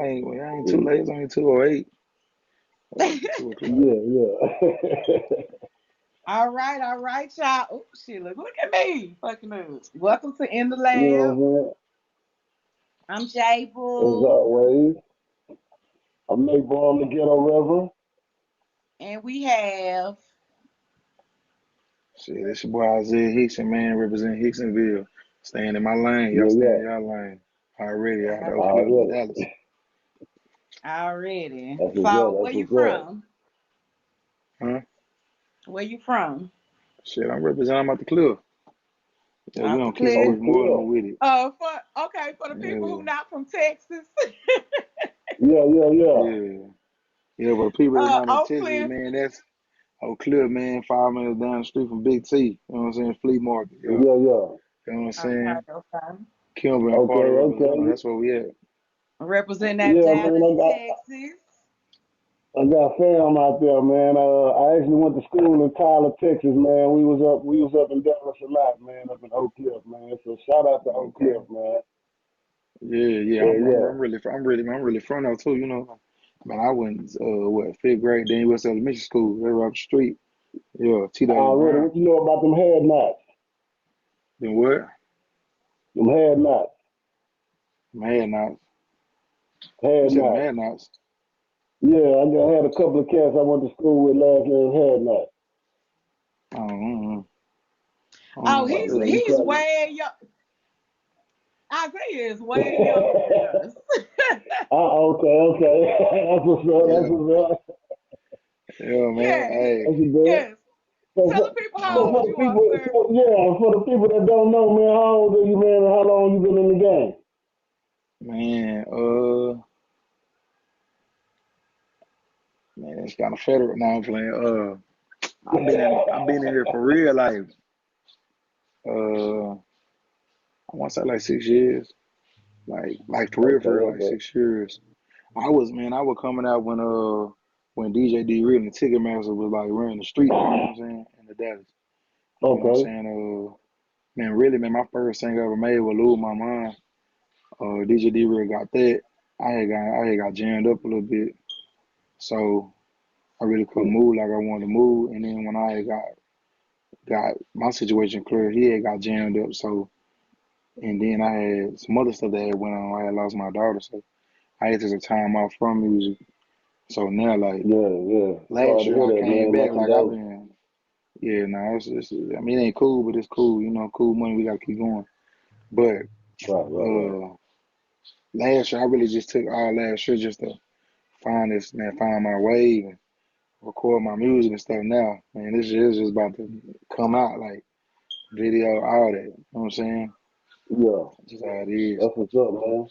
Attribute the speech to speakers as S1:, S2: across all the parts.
S1: I ain't too late. It's only 2:08. 2 o'clock.
S2: Yeah.
S3: All right, y'all. Oh, shit, look at me. Fucking up. Welcome to In the
S2: You know
S3: Lab.
S2: what
S3: I'm J
S2: I'm saying? As
S3: Boo.
S2: always, I'm Nate Ball, the Ghetto Reverend.
S3: And we have
S1: Shit, this your boy Isaiah Hickson, man, representing Hicksonville. Staying in my lane. Y'all
S2: Yeah,
S1: stay in
S2: yeah.
S1: y'all lane. Already out of Oak Cliff,
S2: Already.
S1: Dallas.
S3: already.
S2: That's what's
S3: So
S2: up.
S3: where
S2: That's
S3: you
S2: what's up.
S3: from?
S1: Huh?
S3: Where you from?
S1: Shit, I'm representing. I'm out the cliff. Yeah, we
S3: Off the
S1: on Kiss
S3: cliff.
S2: Oh,
S1: Westmoreland
S2: cool.
S1: with it.
S3: For the people
S1: Yeah,
S3: who not from Texas.
S2: Yeah.
S1: yeah. Yeah, but the people that's not in
S3: Oak
S1: Texas,
S3: Cliff.
S1: man, that's Oak Cliff, man, 5 minutes down the street from Big T. You know what I'm saying? Flea Market. Yeah.
S2: Yeah.
S1: You know what I'm
S3: Okay,
S1: saying?
S3: okay.
S1: Kimber and
S2: Okay,
S1: Carter representing.
S2: okay.
S1: That's where we at.
S3: Represent that
S2: Yeah, man,
S3: Dallas, Texas.
S2: I got fam out there, man. I actually went to school in Tyler, Texas, man. We was up in Dallas a lot, man, up in Oak Cliff, man. So shout out to Oak
S1: Okay.
S2: Cliff, man.
S1: Yeah.
S2: Yeah,
S1: I'm
S2: yeah.
S1: really from there too. You know, man, I went fifth grade, then West Elementary School, right up the street. Yeah, T.W.
S2: Already,
S1: Brown.
S2: what you know about them head knots?
S1: Then what?
S2: Them head knots.
S1: Mad Knots. You
S2: Head
S1: said the
S2: knots.
S1: Mad Knots.
S2: Yeah, had a couple of cats I went to school with last name head knots.
S1: I don't know. I don't know
S3: Oh,
S1: about
S3: he's
S2: Yeah,
S1: that.
S2: you
S3: he's
S2: probably.
S3: way young. Isaiah is way younger than us.
S2: Okay. That's what's up. That's
S1: Yeah,
S2: what's up.
S1: yeah, man.
S3: Yes,
S1: Hey,
S2: That's a good.
S3: yes.
S2: So,
S3: Tell the
S2: so,
S3: people
S1: I
S3: how
S2: so
S3: old
S2: for
S1: don't.
S2: the
S3: you are,
S2: people,
S3: sir.
S2: for the people that don't know, man, how old are you, man, and how long you been in the game?
S1: Man, man, it's kind of federal now. I'm playing. I've been in here for real, uh, I want to say like 6 years, like
S2: Okay,
S1: for real, like
S2: okay,
S1: 6 years. I was coming out when DJ D Real and Ticketmaster was like running the street. You know what I'm saying? In the Dallas. You know what I'm
S2: okay.
S1: saying? Man, really, man, my first single I ever made was "Lose My Mind." DJ D Real got that. I had got jammed up a little bit, so I really couldn't move like I wanted to move. And then when I had got my situation clear, he had got jammed up. So and then I had some other stuff that had went on. I had lost my daughter, so I had to take some time off from music. So now, like
S2: Yeah. Sorry
S1: last
S2: to
S1: year,
S2: hear
S1: I
S2: that,
S1: came
S2: man. My
S1: back. Like I've
S2: condolences.
S1: been, yeah. Nah, I mean, it ain't cool, but it's cool. You know, cool money. We gotta keep going. But
S2: Right.
S1: uh, last year, I really just took all last year just to find my way and record my music and stuff. Now, man, this year is just about to come out, like video, all that. You know what I'm saying?
S2: Yeah,
S1: Just how it is.
S2: that's what's up, man.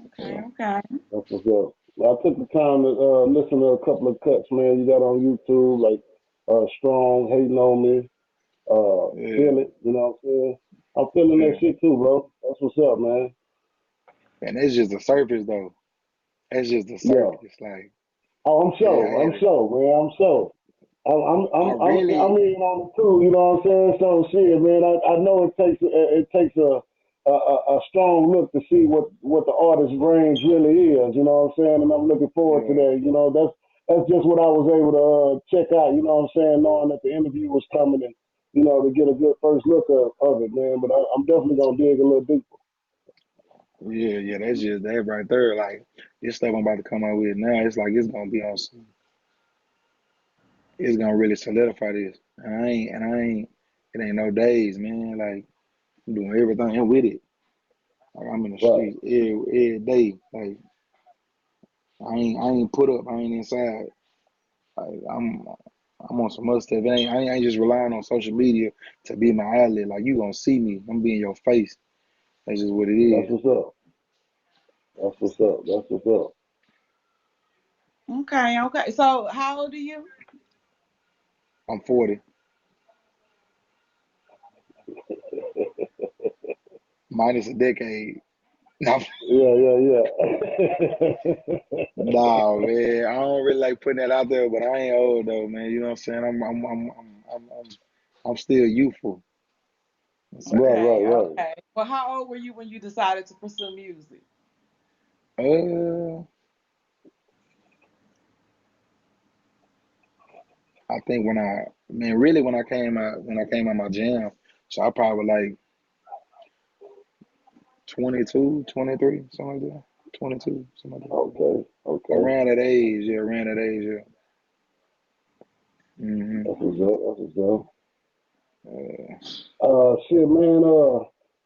S3: Okay,
S1: Yeah.
S3: okay.
S2: That's what's up. Well, I took the time to listen to a couple of cuts, man. You got on YouTube, like Strong, Hating on Me,
S1: Yeah.
S2: Feel It, you know what I'm saying? I'm feeling that
S1: Yeah.
S2: shit too, bro. That's what's up, man.
S1: And that's just the surface, though. That's just the
S2: Yeah.
S1: surface. Like,
S2: Oh,
S1: yeah,
S2: I'm sure, man. I'm sure.
S1: I
S2: I'm
S1: really,
S2: in on it too. You know what I'm saying? So shit, man. I know it takes a strong look to see what the artist's range really is. You know what I'm saying? And I'm looking forward to
S1: yeah,
S2: that. You know, that's just what I was able to check out. You know what I'm saying? Knowing that the interview was coming and to get a good first look of it, man. But I'm definitely gonna dig a little deeper.
S1: yeah. That's just that right there. Like, this stuff I'm about to come out with now, it's like it's gonna be on some, it's gonna really solidify this. It ain't no days, man. Like, I'm doing everything and with it. Like, I'm in the
S2: Right.
S1: street every day. Like, I ain't put up, I ain't inside. Like, I'm on some other stuff. I ain't just relying on social media to be my outlet. Like, you gonna see me. I'm be in your face. That's just what it
S2: That's
S1: is.
S2: what's up. That's what's up. That's what's up.
S3: Okay, okay. So how old are you?
S1: I'm 40, minus a decade. Nah,
S2: Yeah.
S1: nah, man. I don't really like putting that out there, but I ain't old though, man. You know what I'm saying? I'm still youthful. That's all.
S2: Right,
S3: Okay,
S2: right.
S3: okay. Well, how old were you when you decided to pursue music?
S1: Uh, I think when I came out my jam, so I probably like 22, 23, something like that. 22, something like that.
S2: Okay, okay.
S1: Around that age, yeah, around that age, yeah. hmm
S2: That's what's up. That's what's up.
S1: Uh,
S2: Shit, man.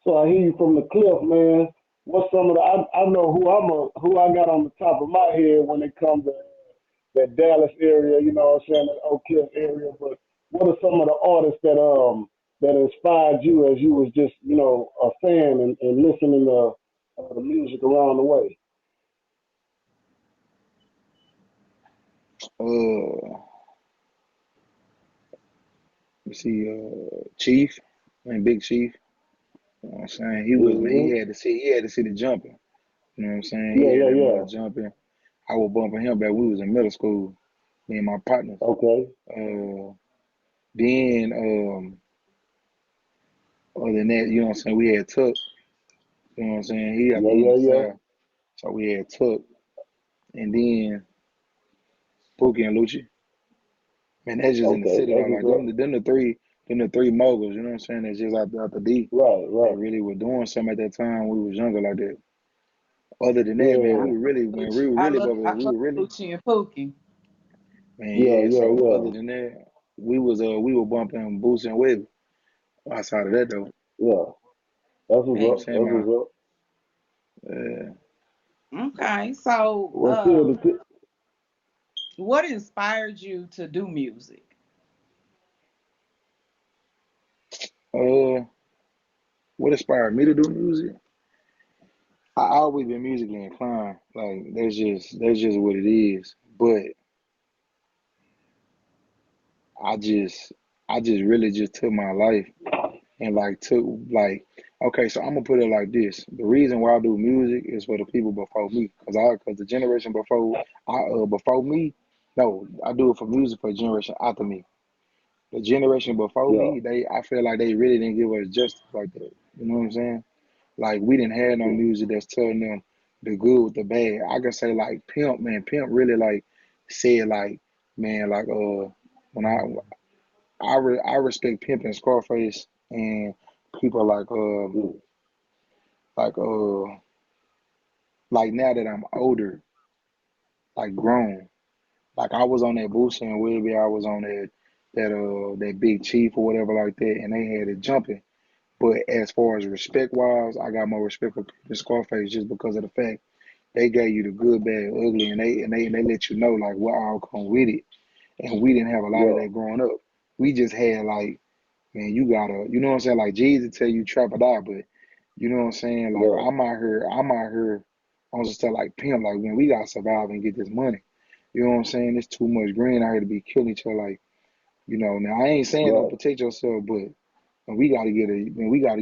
S2: So I hear you from the cliff, man. What's some of the? I know who I got on the top of my head when it comes to that Dallas area. You know what I'm saying? That Oak Cliff area. But what are some of the artists that inspired you as you was just a fan and listening to the music around the way?
S1: uh, you see, Chief and Big Chief. You know what I'm saying? He was man.
S2: Hmm.
S1: He had to see the jumping. You know what I'm saying? He
S2: Yeah,
S1: had
S2: yeah,
S1: that
S2: yeah.
S1: mother jumping. I was bumping him back. We was in middle school. Me and my partners.
S2: Okay.
S1: Uh, then other than that, you know what I'm saying? We had Tuck. You know what I'm saying?
S2: Yeah,
S1: He in the
S2: yeah, yeah.
S1: south, so we had Tuck, and then Pookie and Lucci. Man, that's just in the
S2: Okay.
S1: city
S2: That's
S1: though. Like
S2: what's up.
S1: them the three moguls. You know what I'm saying? That's just out the D.
S2: Right,
S1: They
S2: right.
S1: really were doing something at that time. We was younger like that. Other than that, man,
S2: Yeah,
S1: we were really
S3: I
S1: bumping. We
S3: love
S1: were really,
S3: Lucci and Pookie.
S1: man,
S2: yeah,
S1: yeah.
S2: yeah,
S1: So other
S2: yeah,
S1: than that, we were bumping Boots and Webby. Outside of that though,
S2: yeah. That's
S1: you know what I'm
S2: what's up.
S1: saying?
S2: That's what's up.
S1: Uh,
S3: Okay, so
S2: Well, shit,
S3: what inspired you to do music?
S1: uh, what inspired me to do music? I always been musically inclined. Like that's just what it is. But I just I just really just took my life and like took like okay, so I'm gonna put it like this. The reason why I do music is for the people before me, cause the generation before me, no, I do it for music for the generation after me. The generation before
S2: yeah,
S1: me, I feel like they really didn't give us justice like that. You know what I'm saying? Like we didn't have no
S2: yeah,
S1: music that's telling them the good with the bad. I can say like Pimp, man, Pimp really like said like, man, like when I respect Pimp and Scarface and people
S2: mm,
S1: like like now that I'm older, like grown. Like I was on that Boosie and Weebie, I was on that Big Chief or whatever like that, and they had it jumping. But as far as respect wise, I got more respect for Pimp and Scarface just because of the fact they gave you the good, bad, ugly, and they let you know like what all come with it. And we didn't have a lot of
S2: yeah,
S1: that growing up. We just had like, man, you gotta, you know what I'm saying? Like Jesus tell you trap or die, but you know what I'm saying? Like
S2: yeah,
S1: I'm out here on just tell like Pimp, like man, we gotta survive and get this money. You know what I'm saying? It's too much green out here to be killing each other. Like, now I ain't saying don't
S2: right,
S1: protect yourself, but we gotta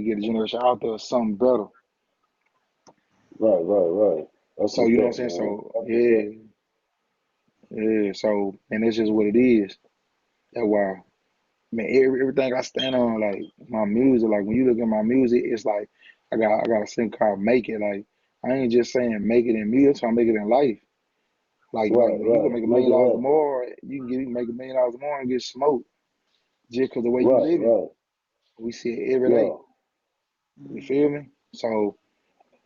S1: get a generation out there something better.
S2: right, right, right. That's
S1: So
S2: what's
S1: you know what I'm
S2: up,
S1: saying?
S2: man.
S1: So
S2: That's what's up.
S1: yeah, yeah. So and that's just what it is. That's why, man, everything I stand on, like my music, like when you look at my music, it's like I got a thing called make it. Like I ain't just saying make it in music, I'm trying to make it in life. Like
S2: Right,
S1: man, you can
S2: right.
S1: make a
S2: Make
S1: million
S2: it
S1: dollars
S2: happen.
S1: more, you can make $1 million more and get smoked just because the way you
S2: Right,
S1: living.
S2: right.
S1: We see it every day.
S2: Yeah,
S1: You
S3: Mhm.
S1: feel me? So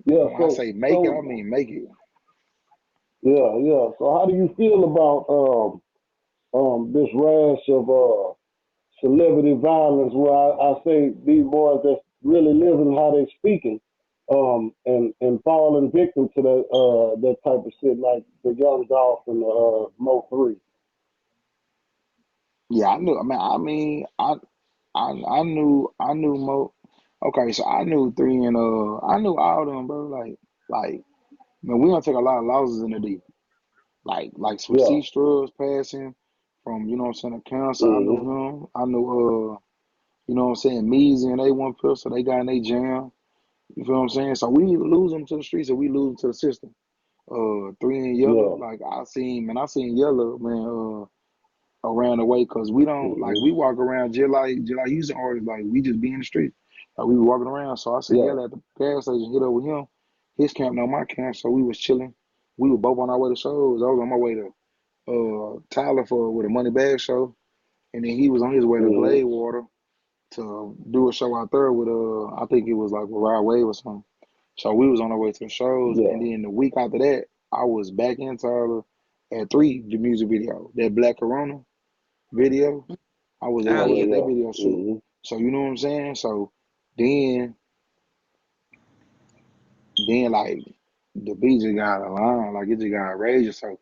S2: yeah.
S1: when I say make it, I mean make it.
S2: Yeah, yeah. So how do you feel about this rash of celebrity violence where I say these boys that's really living how they speaking, and falling victim to that type of shit like the Young Dolph and Mo 3.
S1: Yeah, I knew Mo. Okay, so I knew three and I knew all of them, bro. Like man, we don't take a lot of losses in the D. Like some
S2: Yeah.
S1: C Strubs passing from, you know what I'm saying, the council. I knew
S2: Hmm.
S1: him. I knew you know what I'm saying, Measy and A1 Pistol, they got in they jam. You feel what I'm saying? So we lose them to the streets and we lose them to the system. Three and Yellow,
S2: Yeah.
S1: like I seen Yellow, man, around the way because we don't like
S2: Hmm.
S1: we walk around just like using artists, like we just be in the street. Like we walking around. So I seen
S2: Yeah.
S1: Yellow at the gas station, hit up with him. His camp, no my camp, so we was chilling. We were both on our way to shows. I was on my way to Tyler with a Money Bag show, and then he was on his way to
S2: Mm-hmm.
S1: Gladewater to do a show out there with I think it was like with Rod Wave or something. So we was on our way to the shows,
S2: Yeah.
S1: and then the week after that, I was back in Tyler at 3, the music video, that Black Corona video. I was at
S3: Oh
S2: Oh,
S1: 3
S3: yeah.
S1: at
S2: yeah,
S1: that
S2: yeah.
S1: video shoot.
S2: Mm-hmm.
S1: So you know what I'm saying? So then like the beat just got aligned, like it just got outrageous. So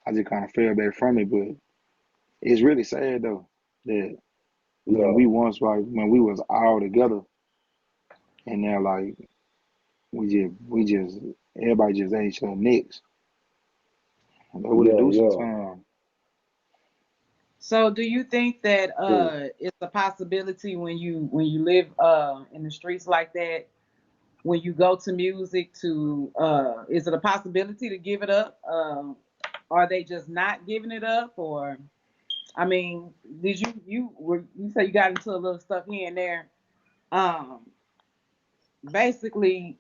S1: I just kind of fell back from it, but it's really sad though that
S2: Yeah.
S1: when we was all together, and now like we just everybody just ate each other necks. That's what it
S2: Yeah,
S1: do
S2: yeah.
S1: sometimes.
S3: So do you think that
S2: Mm.
S3: it's a possibility when you live in the streets like that, when you go to music to is it a possibility to give it up? Are they just not giving it up, or I mean, did you say you got into a little stuff here and there? Um, Basically,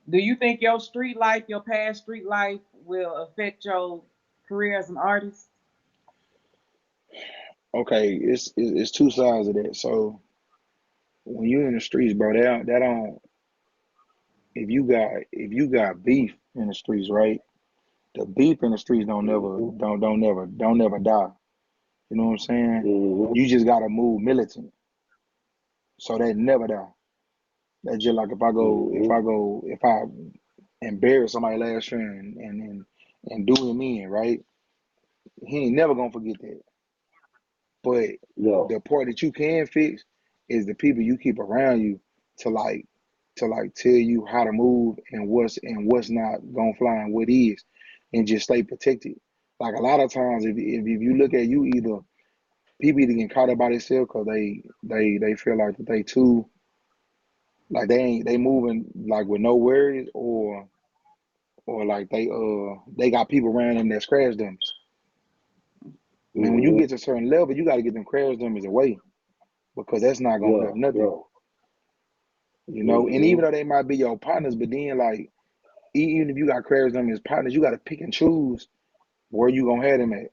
S3: do you think your street life, your past street life, will affect your career as an artist?
S1: Okay, it's two sides of that. So when you in the streets, bro, that don't if you got beef in the streets, right? The beef in the streets
S2: Mm-hmm.
S1: don't never die. You know what I'm saying?
S2: Mm-hmm.
S1: You just gotta move militant, so that never die. That's just like
S2: Mm-hmm.
S1: if I embarrass somebody last year and do him in, right? He ain't never gonna forget that. But
S2: Yeah.
S1: the part that you can fix is the people you keep around you to like tell you how to move and what's not gonna fly and what is, and just stay protected. Like a lot of times, if you look at you, either people either get caught up by themselves because they feel like that they too like they moving like with no worries, or like they got people around them that crash dummies. Man, when you
S2: Mm-hmm.
S1: get to a certain level, you got to get them crash dummies away because that's not gonna
S2: Yeah,
S1: help nothing.
S2: yeah.
S1: You know, and
S2: Mm-hmm.
S1: even though they might be your partners, but then like even if you got crash dummies as partners, you got to pick and choose where you gonna have them at.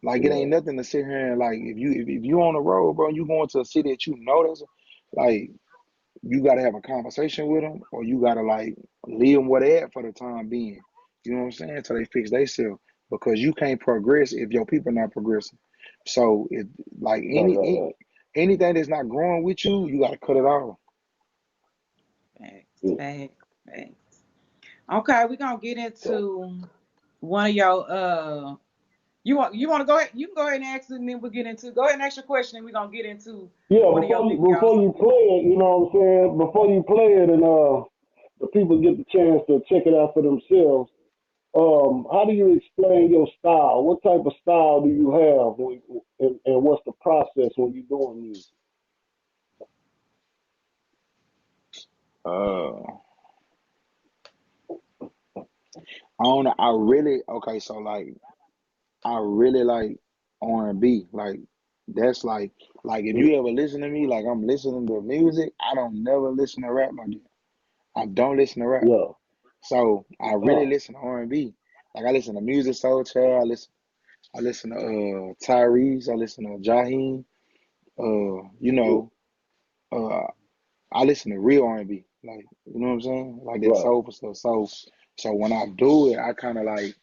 S1: Like it
S2: Yeah.
S1: ain't nothing to sit here and like if you on the road, bro, you going to a city that you know that's like you got to have a conversation with them, or you got to like leave them where they at for the time being. You know what I'm saying? Till they fix themselves, because you can't progress if your people not progressing. So it like
S2: Right, right, right.
S1: anything that's not growing with you, you got to cut it off.
S3: Facts,
S2: Mm.
S3: facts, facts. Okay, we're gonna get
S2: So,
S3: into one of your you want to go ahead, you can go ahead and ask it, and then we'll get into go ahead and ask your question, and we're gonna get into
S2: yeah,
S3: one of your videos.
S2: before you play it, you know what I'm saying? Before you play it and the people get the chance to check it out for themselves, how do you explain your style? What type of style do you have and what's the process when you're doing music?
S1: Uh, I don't know. I really okay. So like, I really like R&B. Like that's like if
S2: Mm.
S1: you ever listen to me, like I'm listening to music. I don't never listen to rap like that. I don't listen to rap.
S2: Yeah.
S1: So I really
S2: Uh,
S1: listen to R&B. Like I listen to Music Soul Child. I listen to Tyrese. I listen to Jaheim. You
S2: mm,
S1: know, uh, I listen to real R&B. Like you know what I'm saying? Like that
S2: right.
S1: soulful stuff. So when I do it, I kind of like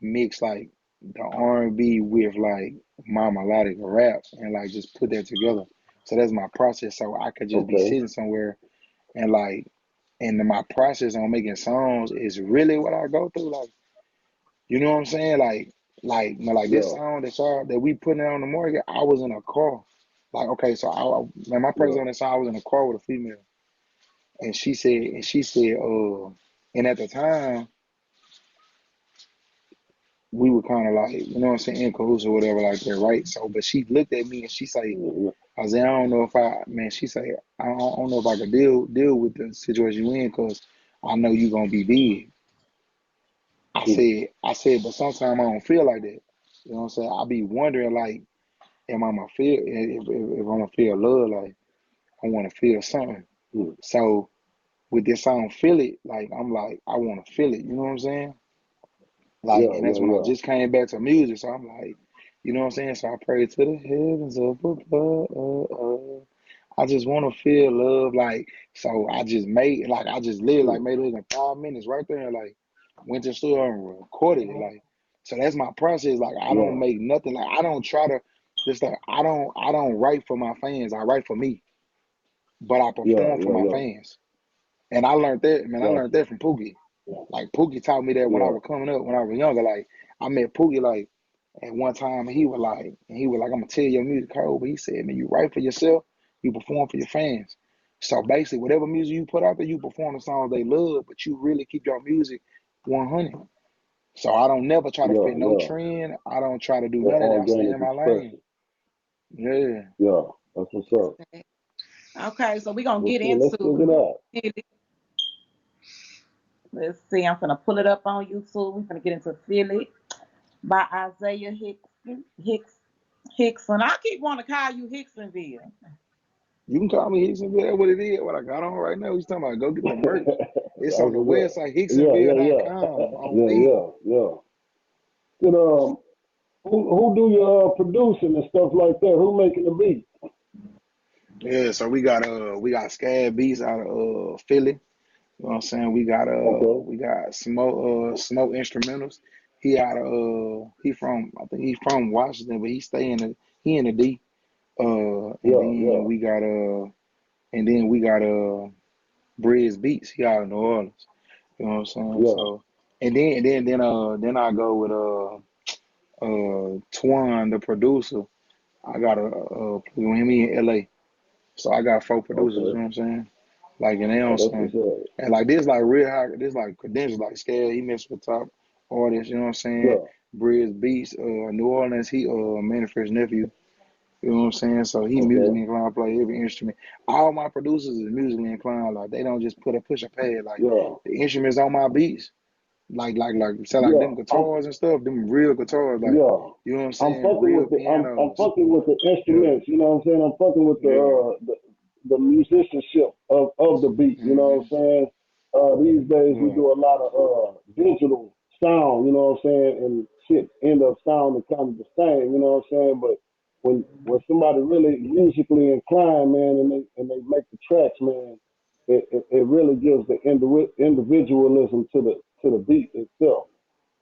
S1: mix like the R&B with like my melodic rap and like just put that together. So that's my process. So I could just be
S2: Okay.
S1: sitting somewhere and like, and my process on making songs is really what I go through. Like, you know what I'm saying? Like this
S2: Yeah.
S1: song that we putting out on the market. I was in a car. Like, okay, so man, my person
S2: Yeah.
S1: on this song, I was in a car with a female, and she said, and at the time we were kind of like, you know what I'm saying, in cahoots or whatever like that, right? So, but she looked at me and she say,
S2: Mm-hmm.
S1: I said, I don't know if man, she say, I don't know if I could deal with the situation you in because I know you gonna be big.
S2: Mm.
S1: I said, but sometimes I don't feel like that. You know what I'm saying? I be wondering like, am I gonna feel if I'm gonna feel love? Like I want to feel something.
S2: Mm.
S1: So with this song, Feel It, like I'm like, I want to feel it, you know what I'm saying? Like,
S2: Yeah,
S1: and that's
S2: yeah,
S1: when I
S2: yeah.
S1: just came back to music, so I'm like, you know what I'm saying? So I pray to the heavens up above. I just want to feel love, like, so I just made, like, I just lived, like,
S2: Mm.
S1: made it in 5 minutes right there, like, went to the studio and recorded it, like, so that's my process. Like, I don't
S2: Yeah,
S1: make nothing, like, I don't try to, just like, I don't write for my fans, I write for me, but I
S2: yeah,
S1: perform for
S2: yeah,
S1: my
S2: yeah.
S1: fans. And I learned that, man, I learned
S2: Gotcha.
S1: that from Pookie. Like Pookie taught me that when I
S2: Yeah,
S1: was coming up, when I was younger. Like I met Pookie like at one time, and he was like, I'm gonna tell your music code, but he said, man, you write for yourself, you perform for your fans. So basically, whatever music you put out there, you perform the songs they love, but you really keep your music 100. So I don't never try to
S2: yeah,
S1: fit no
S2: yeah.
S1: trend. I don't try to do
S2: The
S1: none of that. I stay
S2: organic
S1: in my lane.
S2: expression.
S1: Yeah.
S2: Yeah, that's what's up.
S3: Okay, so we're gonna
S2: Well,
S3: get
S2: shit, let's
S3: into
S2: check it out.
S3: it. Let's see, I'm gonna pull it up on YouTube. We're gonna get into Feel It by Isaiah Hickson. I keep wanting to call you Hicksonville.
S1: You can call me Hicksonville. That's what it is. What I got on right now. He's talking about go get the merch. It's
S2: That's
S1: on the
S2: what's up.
S1: website,
S2: Yeah, yeah, yeah.
S1: Hicksonville.com on
S2: Yeah,
S1: me.
S2: yeah, yeah. You know, who do your producing and stuff like that? Who making the beat?
S1: Yeah, so we got Scab Beats out of Philly. You know what I'm saying? We got
S2: Okay.
S1: we got Smoke Instrumentals. He out of he from I think he's from Washington, but he in the D. And
S2: Yeah,
S1: then
S2: yeah.
S1: we got Briz Beats. He out of New Orleans. You know what I'm saying?
S2: Yeah.
S1: So and then I go with Twan, the producer. I got a him in LA. So I got four producers, you
S2: Okay.
S1: know what I'm saying? Like and they
S2: Oh,
S1: on
S2: that's
S1: some
S2: what's up.
S1: and like this like real high this like credentials like Scale, he messed with top artists, you know what I'm saying?
S2: Yeah.
S1: Briz Beats, New Orleans, he Manifest nephew, you know what I'm saying? So he
S2: Okay.
S1: musically inclined, play every instrument. All my producers is musically inclined, like they don't just push a pad, like
S2: Yeah.
S1: the instruments on my beats, like sound like
S2: Yeah.
S1: them guitars and stuff, them real guitars, like
S2: Yeah.
S1: you know what I'm
S2: I'm
S1: saying,
S2: fucking
S1: real
S2: with I'm
S1: pianos.
S2: fucking with the
S1: Yeah,
S2: instruments, you know what I'm saying? I'm fucking with
S1: yeah.
S2: the musicianship of the beat, you know
S1: Hmm.
S2: what I'm saying? These days we
S1: Yeah.
S2: do a lot of digital sound, you know what I'm saying, and shit end up sounding kind of the same, you know what I'm saying? But when somebody really musically inclined, man, and they make the tracks, man, it really gives the individualism to the beat itself.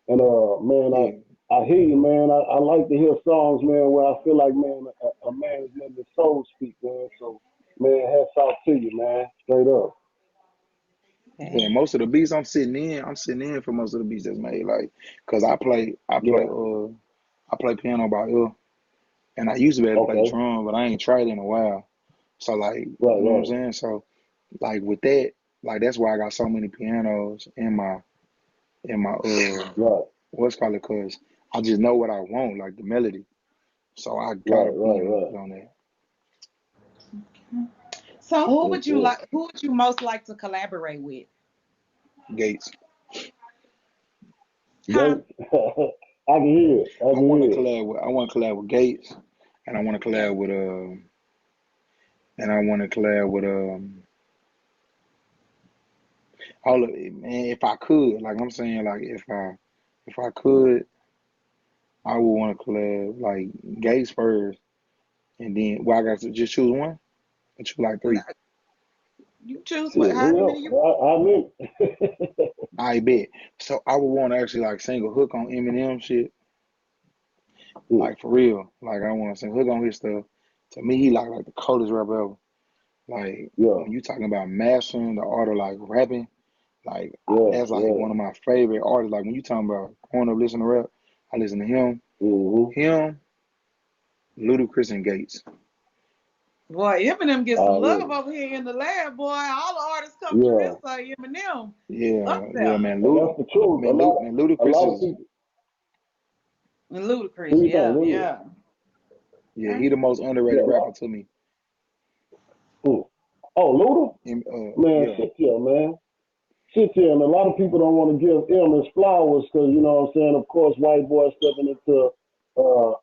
S2: And man,
S1: Yeah.
S2: I hear you, man. I like to hear songs, man, where I feel like, man, a man is letting his soul speak, man. So, man, hats off to you, man. Straight up.
S1: Yeah, most of the beats I'm sitting in for most of the beats that's made, like, cause
S2: Yeah.
S1: I play piano by ear, and I used to be able to play
S2: Okay.
S1: drum, but I ain't tried it in a while. So like, you
S2: Right.
S1: know what I'm
S2: Right.
S1: saying? So like with that, like that's why I got so many pianos in my
S2: Right.
S1: what's called it, cause I just know what I want, like the melody. So I got
S2: Right.
S1: a
S2: Right.
S1: piano
S2: Right.
S1: on that.
S3: So who
S2: Yes,
S3: would you
S2: sir.
S3: like? Who would you most like to collaborate with?
S1: Gates.
S3: Huh?
S2: Gates. I can hear it. I can hear it.
S1: I want to collab with Gates, and I want to
S3: Yeah.
S1: collab with and I want to collab with all of it, man. If I could, like I'm saying, like if I could, I would want to collab like Gates first, and then well, I got to just choose one. I choose like three.
S3: You choose what?
S2: Shit,
S3: However
S2: who
S3: many
S2: else?
S3: you.
S2: I mean,
S1: I bet. So I would want to actually like sing a hook on Eminem shit,
S2: Hmm.
S1: like for real. Like I want to sing hook on his stuff. To me, he like the coldest rapper ever. Like
S2: Yeah.
S1: when you talking about mastering the art of like rapping, like
S2: Yeah.
S1: that's like
S2: Yeah.
S1: one of my favorite artists. Like when you talking about growing up listening to rap, I listen to
S2: Mm-hmm.
S1: him, Ludacris, and Gates.
S3: Boy, Eminem gets some love
S2: Already.
S3: over here in the lab, boy. All the artists come through his
S2: Yeah.
S3: side. Eminem
S1: Yeah,
S3: up
S1: yeah,
S3: there.
S1: man.
S2: And that's the truth.
S1: Man,
S2: A
S1: Ludacris
S2: lot of
S1: is
S2: people.
S3: And
S2: Who
S3: Ludacris,
S2: you think?
S3: yeah,
S2: Who you?
S3: yeah.
S1: yeah,
S3: Okay.
S1: he the most underrated
S2: Yeah.
S1: rapper to me.
S2: Who? Oh, Luda?
S1: And,
S2: Man,
S1: yeah,
S2: shit here, man. Shit here. And a lot of people don't want to give him his flowers because, you know what I'm saying, of course, white boys stepping into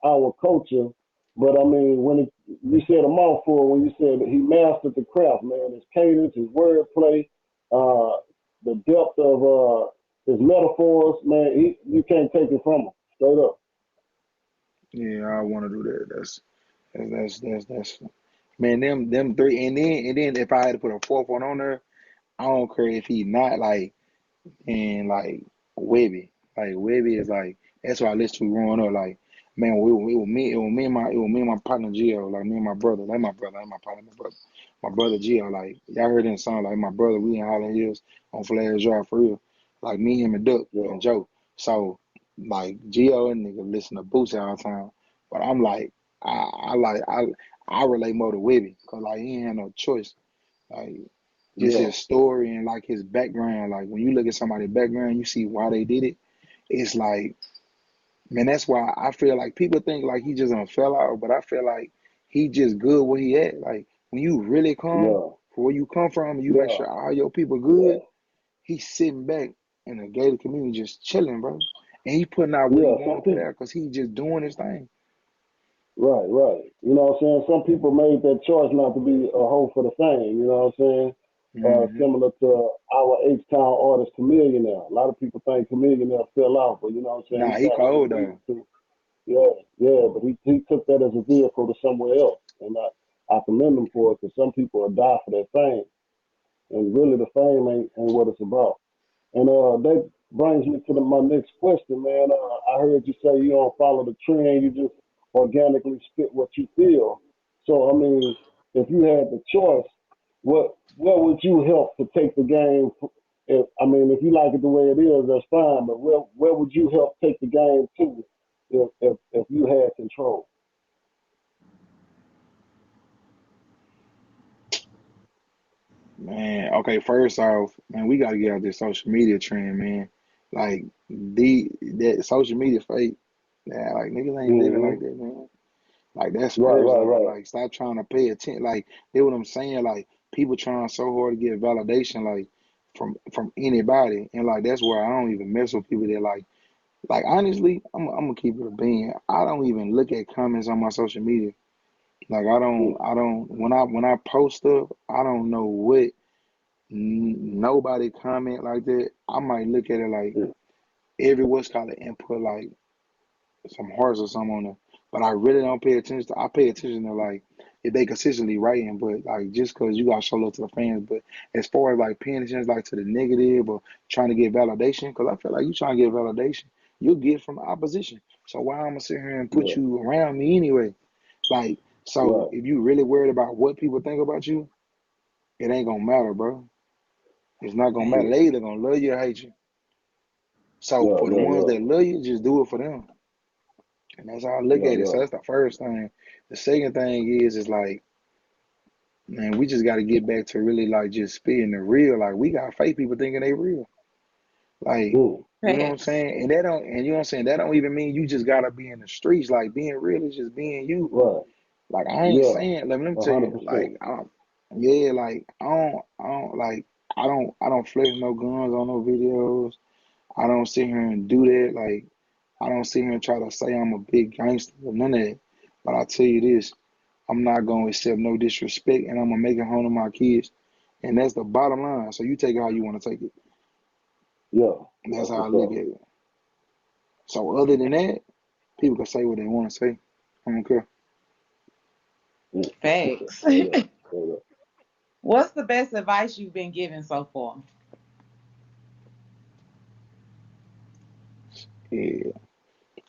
S2: our culture. But I mean, you said a mouthful when you said that he mastered the craft, man. His cadence, his wordplay. uh, the depth of his metaphors, man, you can't take it from him. Straight up.
S1: Yeah, I want to do that. That's man, them three, and then if I had to put a fourth one on there, I don't care if he not like and like Webby. Like Webby is like that's what I listened to growing up. Like man, it was me and my partner Gio, like me and my brother, like my brother, like my partner, my brother Gio. Like y'all heard that song, like my brother, we in Highland Hills on Flash Drive for real. Like me, him, and Duck
S2: Yeah,
S1: and Joe. So like Gio and nigga listen to Boots all the time, but I'm like I relate more to Webby because like he ain't had no choice. Like just
S2: yeah,
S1: his story and like his background. Like when you look at somebody's background, you see why they did it. It's like, man, that's why I feel like people think like he just fell out, but I feel like he just good where he at. Like when you really come
S2: yeah,
S1: for where you come from and you make
S2: yeah,
S1: sure all your people
S2: yeah,
S1: good, he's sitting back in the gated community just chilling, bro. And he putting out what he
S2: yeah.
S1: want
S2: Some
S1: to put
S2: people,
S1: out because he just doing his thing.
S2: right, right. You know what I'm saying? Some people made that choice not to be a hoe for the fame. You know what I'm saying?
S1: Hmm.
S2: Similar to our H-Town artist Chameleon. A lot of people think Chameleon fell off, but you know what I'm saying?
S1: Nah,
S2: He
S1: he
S2: got what he
S1: cold
S2: needed
S1: though.
S2: to. Yeah, yeah, but he took that as a vehicle to somewhere else, and I commend him for it because some people will die for that fame, and really the fame ain't what it's about. And that brings me to my next question, man. I heard you say you don't follow the trend, you just organically spit what you feel. So I mean, if you had the choice, where would you help to take the game? If I mean, if you like it the way it is, that's fine. But where would you help take the game to if you had control?
S1: Man, okay, first off, man, we gotta get out this social media trend, man. Like that social media fake. Yeah, like niggas ain't living like
S2: Hmm.
S1: that, man. Like that's
S2: Right,
S1: first
S2: right,
S1: off.
S2: right.
S1: Like stop trying to pay attention. Like that's what I'm saying. Like people trying so hard to get validation, like from anybody, and like that's where I don't even mess with people that like honestly, I'm gonna keep it a bean. I don't even look at comments on my social media. Like
S2: Mm,
S1: I don't when I post stuff, I don't know what nobody comment like that. I might look at it like
S2: mm,
S1: every what's called an input, like some hearts or something on there. But I really don't pay attention to. I pay attention to like if they consistently writing, but like just because you got to show love to the fans. But as far as like paying attention like to the negative or trying to get validation, because I feel like you trying to get validation, you'll get from the opposition. So why I'm gonna sit here and put
S2: yeah,
S1: you around me anyway? Like so,
S2: right.
S1: if you really worried about what people think about you, it ain't gonna matter, bro. It's not gonna matter.
S2: Mm,
S1: They either gonna love you or hate you. So
S2: yeah,
S1: for the
S2: yeah,
S1: ones
S2: yeah,
S1: that love you, just do it for them. And that's how I look
S2: yeah,
S1: at it. So
S2: yeah,
S1: that's the first thing. The second thing is like, man, we just gotta get back to really like just spitting the real. Like we got fake people thinking they real. Like,
S2: mm,
S1: you know what I'm
S3: Facts.
S1: saying? And you know what I'm saying? That don't even mean you just gotta be in the streets. Like being real is just being you.
S2: right.
S1: Like I ain't
S2: Yeah,
S1: saying let me
S2: a
S1: tell
S2: hundred
S1: you,
S2: percent.
S1: like yeah, like I don't flex no guns on no videos. I don't sit here and do that. Like I don't sit here and try to say I'm a big gangster or none of that. But I tell you this, I'm not gonna accept no disrespect and I'm gonna make it home to my kids. And that's the bottom line. So you take it how you want to take it.
S2: Yeah,
S1: That's
S2: that's
S1: how I
S2: what's
S1: look
S2: up.
S1: at it. So other than that, people can say what they want to say. I don't care.
S2: Mm.
S3: Facts.
S2: Straight up, straight up.
S3: What's the best advice you've been given so far?
S1: Yeah.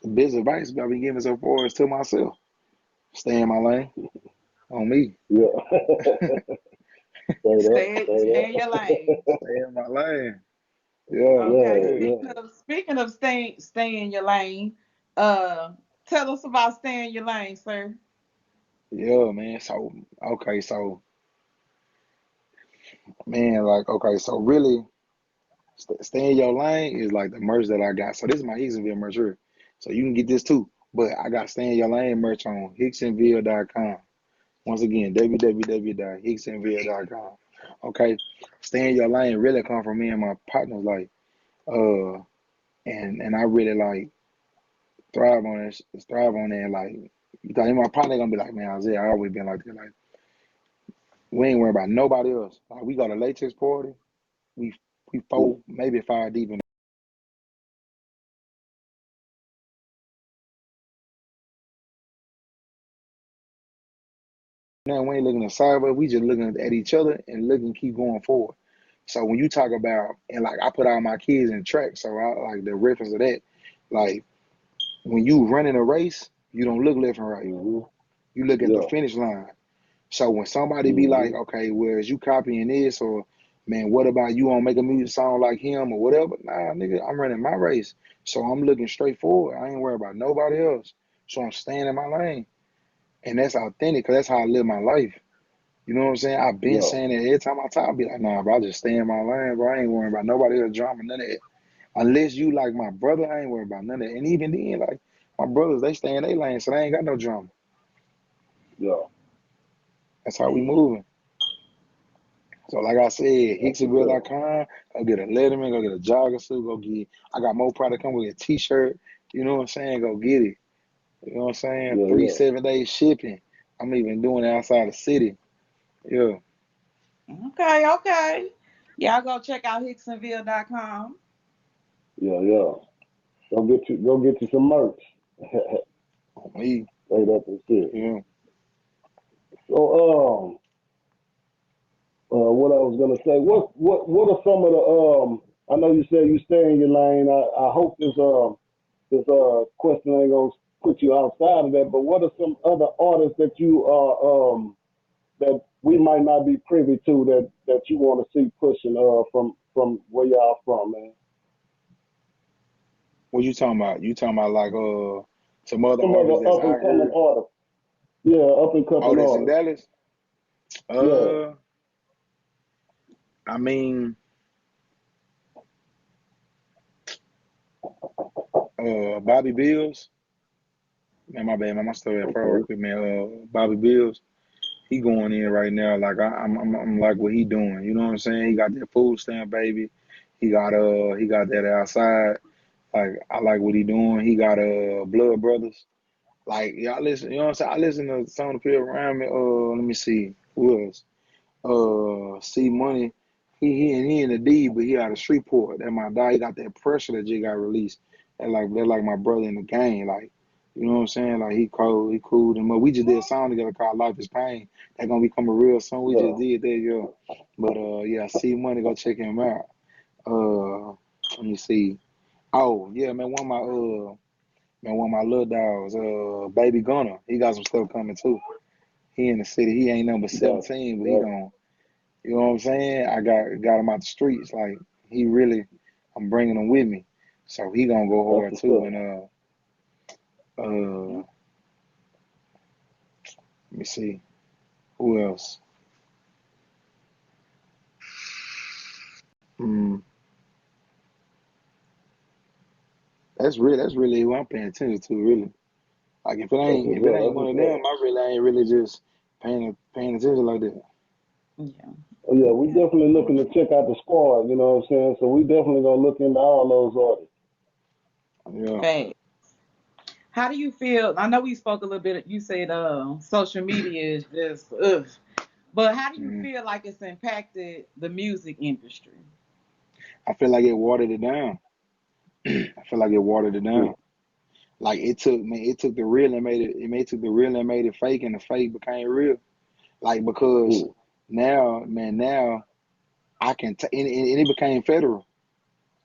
S1: The best advice I've been giving so far is to myself. Stay in my lane. On me.
S2: Yeah, straight up, straight
S3: Stay in your
S2: up.
S3: lane.
S1: Stay in my lane. Yeah, for
S3: Okay.
S2: Yeah,
S1: real.
S2: yeah.
S3: Speaking of staying in your lane, uh, tell us about staying in your lane, sir.
S1: Yeah, man. So okay, so man, like okay, so really stay in your lane is like the merch that I got. So this is my Hicksonville merch here. So you can get this too. But I got stay in your lane merch on Hicksonville.com. Once again, www.hicksonville.com. Okay. Stay in your lane really come from me and my partners like uh and I really like thrive on it like you thought my partner gonna be like, man, Isaiah, I always been like that. Like we ain't worried about nobody else. Like we got a latex party. we
S2: Mm.
S1: 4, maybe 5 deep in. Now we ain't looking at sideways. We just looking at each other and looking, keep going forward. So when you talk about, and like I put all my kids in track, so I like the reference of that. Like when you running a race, you don't look left and right.
S2: Mm-hmm.
S1: You look at the
S2: Yeah.
S1: finish line. So when somebody be
S2: Mm-hmm.
S1: like, okay, well, is you copying this, or man, what about you want to make a music song like him or whatever? Nah, nigga, I'm running my race. So I'm looking straight forward. I ain't worried about nobody else. So I'm staying in my lane. And that's authentic because that's how I live my life. You know what I'm saying? I've been
S2: Yeah.
S1: saying that every time I talk, I be like, nah, bro, I just stay in my lane, bro. I ain't worrying about nobody else drama, none of that. Unless you like my brother, I ain't worried about none of that. And even then, like my brothers, they stay in their lane, so they ain't got no drama.
S2: Yeah.
S1: That's how we moving. So like I said,
S2: That's what's up.
S1: Hicksonville.com, go get a Letterman, go get a jogger suit, go get, I got more product coming with a t-shirt, you know what I'm saying? Go get it. You know what I'm saying?
S2: Yeah.
S1: 3,
S2: Yeah.
S1: 7 day shipping. I'm even doing it outside the city. Yeah.
S3: Okay, okay. Y'all go check out Hicksonville.com.
S2: Yeah. Yeah. Go get you some merch.
S1: On me.
S2: Straight up and shit.
S1: Yeah.
S2: So what I was gonna say, what are some of the I know you said you stay in your lane. I hope this question ain't gonna put you outside of that, but what are some other artists that you are that we might not be privy to that you want to see pushing from where y'all from, man?
S1: What you talking about? You talking about like some other
S2: Some other
S1: artists that's
S2: up and
S1: out
S2: coming
S1: here?
S2: artists. Yeah, up and
S1: Oh,
S2: coming
S1: that's in
S2: artists.
S1: Dallas?
S2: Yeah.
S1: Uh I mean, Bobby Bills. Man, my bad, man. My story at real
S2: Okay.
S1: quick, man. Bobby Bills, he going in right now. Like I'm like what he doing. You know what I'm saying? He got that food stamp, baby. He got that outside. Like I like what he doing. He got Blood Brothers. Like y'all listen. You know what I'm saying? I listen to some of the people around me. Let me see who else. C Money. He in the D, but he out of Shreveport. That my dog. He got that pressure that just got released. That like my brother in the game. Like you know what I'm saying? Like he cold. He cool. And we just did a song together called Life Is Pain. That gonna be coming real soon. We
S2: Yeah.
S1: just did that, yeah. But yeah, C Money. Go check him out. Uh, let me see. Oh yeah, man. One of my little dogs. Baby Gunner. He got some stuff coming too. He in the city. He ain't number
S2: Gotcha.
S1: 17, but he
S2: Gotcha.
S1: gon' you know what I'm saying? I got him out the streets. Like he really, I'm bringing him with me, so he gonna go
S2: That's
S1: hard
S2: what's
S1: too.
S2: up.
S1: And let me see who else. Mm, that's really who I'm paying attention to. Really, like
S2: That's
S1: if
S2: what's
S1: it
S2: up.
S1: ain't
S2: That's
S1: one
S2: what's
S1: of
S2: up.
S1: them, I really ain't really just paying attention like that.
S3: Yeah.
S2: Oh, yeah, we definitely looking to check out the squad, you know what I'm saying? So we definitely gonna look into all those artists.
S1: Yeah.
S3: Hey, how do you feel? I know we spoke a little bit. You said social media is just ugh. But how do you
S1: Mm.
S3: feel like it's impacted the music industry?
S1: I feel like it watered it down. I feel like it watered it
S2: Mm,
S1: down. Like it took the real and made it took the real and made it fake, and the fake became real. Like because
S2: mm,
S1: now I can and it became federal.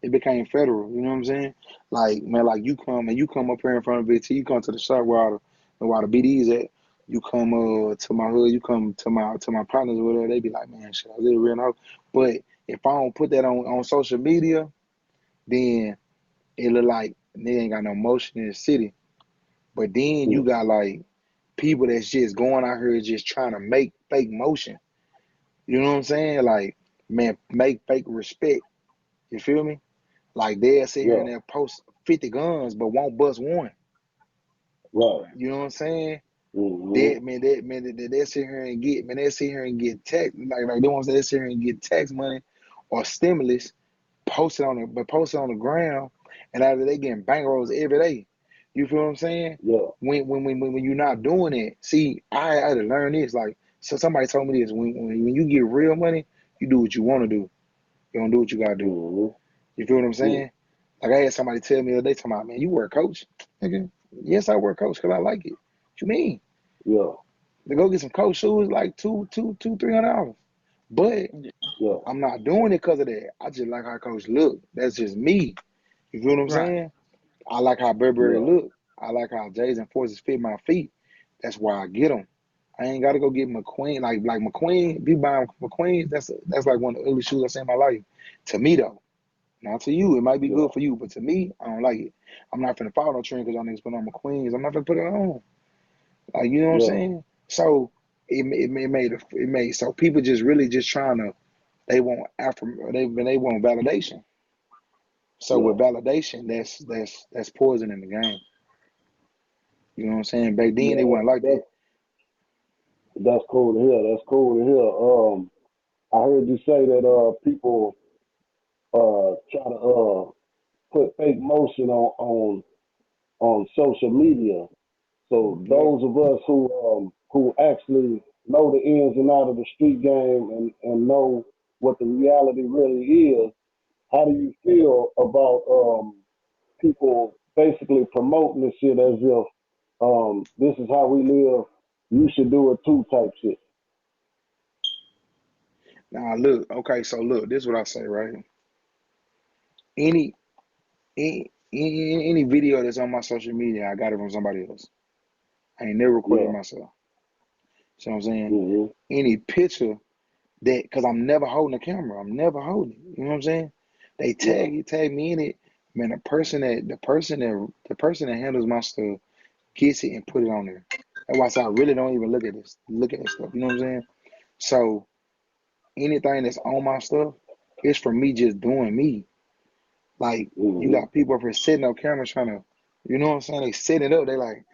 S1: It became federal. You know what I'm saying? Like man, like you come up here in front of it. You come to the shop where the BDs at. You come to my hood. You come to my partners or whatever. They be like, man, shit, I live real now. But if I don't put that on social media, then it look like they ain't got no motion in the city. But then you
S2: mm.
S1: got like people that's just going out here just trying to make fake motion. You know what I'm saying? Like, man, make fake respect. You feel me? Like they'll sit here
S2: Yeah,
S1: and they'll post 50 guns but won't bust one.
S2: right.
S1: You know what I'm saying?
S2: Mm-hmm.
S1: They sit here and get man, they sit here and get tax like they want to sit here and get tax money or stimulus post it on the ground, and after they getting bankrolls every day. You feel what I'm saying?
S2: Yeah,
S1: When you're not doing it, see, I had to learn this. Like, so somebody told me this: when you get real money, you do what you want to do. You don't do what you gotta do.
S2: Mm-hmm.
S1: You feel what I'm saying? Like I had somebody tell me the other day, talking about, man, you wear Coach? Nigga, yes, I wear Coach because I like it. What you mean?
S2: Yeah.
S1: To go get some Coach shoes like $300. But
S2: Yeah.
S1: I'm not doing it because of that. I just like how Coach look. That's just me. You feel what I'm
S3: Right.
S1: saying? I like how Burberry
S2: Yeah.
S1: look. I like how J's and Forces fit my feet. That's why I get them. I ain't got to go get McQueen. Like McQueen, be buying McQueen. That's like one of the ugliest shoes I've seen in my life. To me though, not to you. It might be
S2: Yeah.
S1: good for you, but to me, I don't like it. I'm not finna follow no trend because y'all niggas put on McQueens. I'm not finna put it on. Like you know what I'm
S2: Yeah.
S1: saying? So it made so people just really just trying to they want they want validation. So with
S2: Yeah.
S1: validation, that's poison in the game. You know what I'm saying? Back then
S2: Yeah.
S1: it wasn't like that.
S2: That's cool to hear. That's cool to hear. I heard you say that people try to put fake motion on social media. So
S1: Yep.
S2: those of us who actually know the ins and out of the street game and know what the reality really is, how do you feel about people basically promoting this shit as if this is how we live, you should do it too type shit?
S1: Now look, okay, so look, this is what I say, right? Any any video that's on my social media, I got it from somebody else. I ain't never recorded it
S2: Yeah.
S1: myself. See what I'm saying?
S2: Hmm.
S1: Any picture that, because I'm never holding the camera. I'm never holding it. You know what I'm saying? They
S2: Yeah.
S1: tag me in it. Man, the person that handles my stuff gets it and put it on there. That's why I say I really don't even look at this stuff. You know what I'm saying? So anything that's on my stuff, it's for me just doing me. Like you
S2: Hmm.
S1: got people up here sitting on camera trying to, you know what I'm saying? They set it up. They like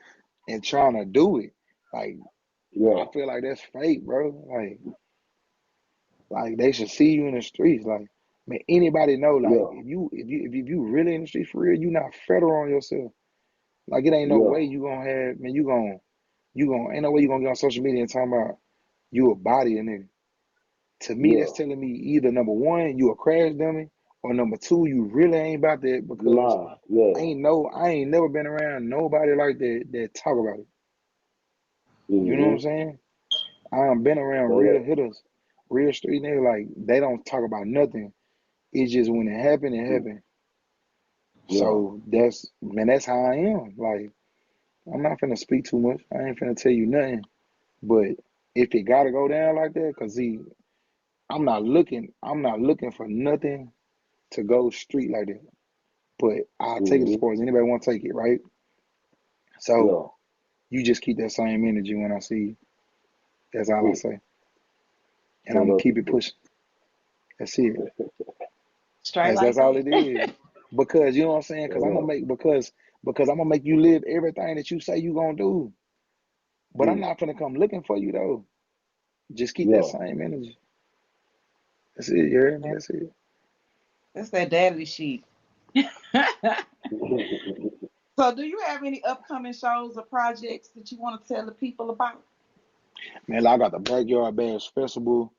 S1: and trying to do it. Like I
S2: Yeah.
S1: feel like that's fake, bro. Like they should see you in the streets. Like man, anybody know? Like
S2: Yeah.
S1: if you really in the streets for real, you not federal on yourself. Like it ain't no
S2: Yeah.
S1: way you gonna have man. You gonna ain't no way you gonna get on social media and talking about you a body a nigga. To me, that's
S2: Yeah.
S1: telling me either number one, you a crash dummy, or number two, you really ain't about that because
S2: Nah. Yeah.
S1: I ain't never been around nobody like that talk about it. You know what I'm
S2: Hmm.
S1: saying? I done been around
S2: So that.
S1: real hitters, real street niggas, like they don't talk about nothing. It's just when it happened, it happened.
S2: Yeah.
S1: So that's how I am. Like I'm not finna speak too much. I ain't finna tell you nothing. But if it gotta go down like that, cause see, I'm not looking for nothing to go street like that. But I'll take it as
S2: Hmm.
S1: far as anybody want to take it, right? So
S2: Yeah.
S1: you just keep that same energy when I see you. That's all I
S2: Mm.
S1: say. And
S2: So
S1: I'm gonna
S2: that's
S1: keep it pushing. That's it.
S3: Straight
S1: That's
S3: like
S1: all it
S3: that.
S1: is. Because you know what I'm saying? Because I'm gonna
S2: yeah.
S1: make because I'm gonna make you live everything that you say you gonna do. But I'm
S2: Mm.
S1: not gonna come looking for you though. Just keep that
S2: Yeah.
S1: same energy. That's it, you heard me? That's it.
S3: That's that daddy shit. So, do you have any upcoming shows or projects that you want to tell the people about?
S1: Man, I got the Backyard Bash Festival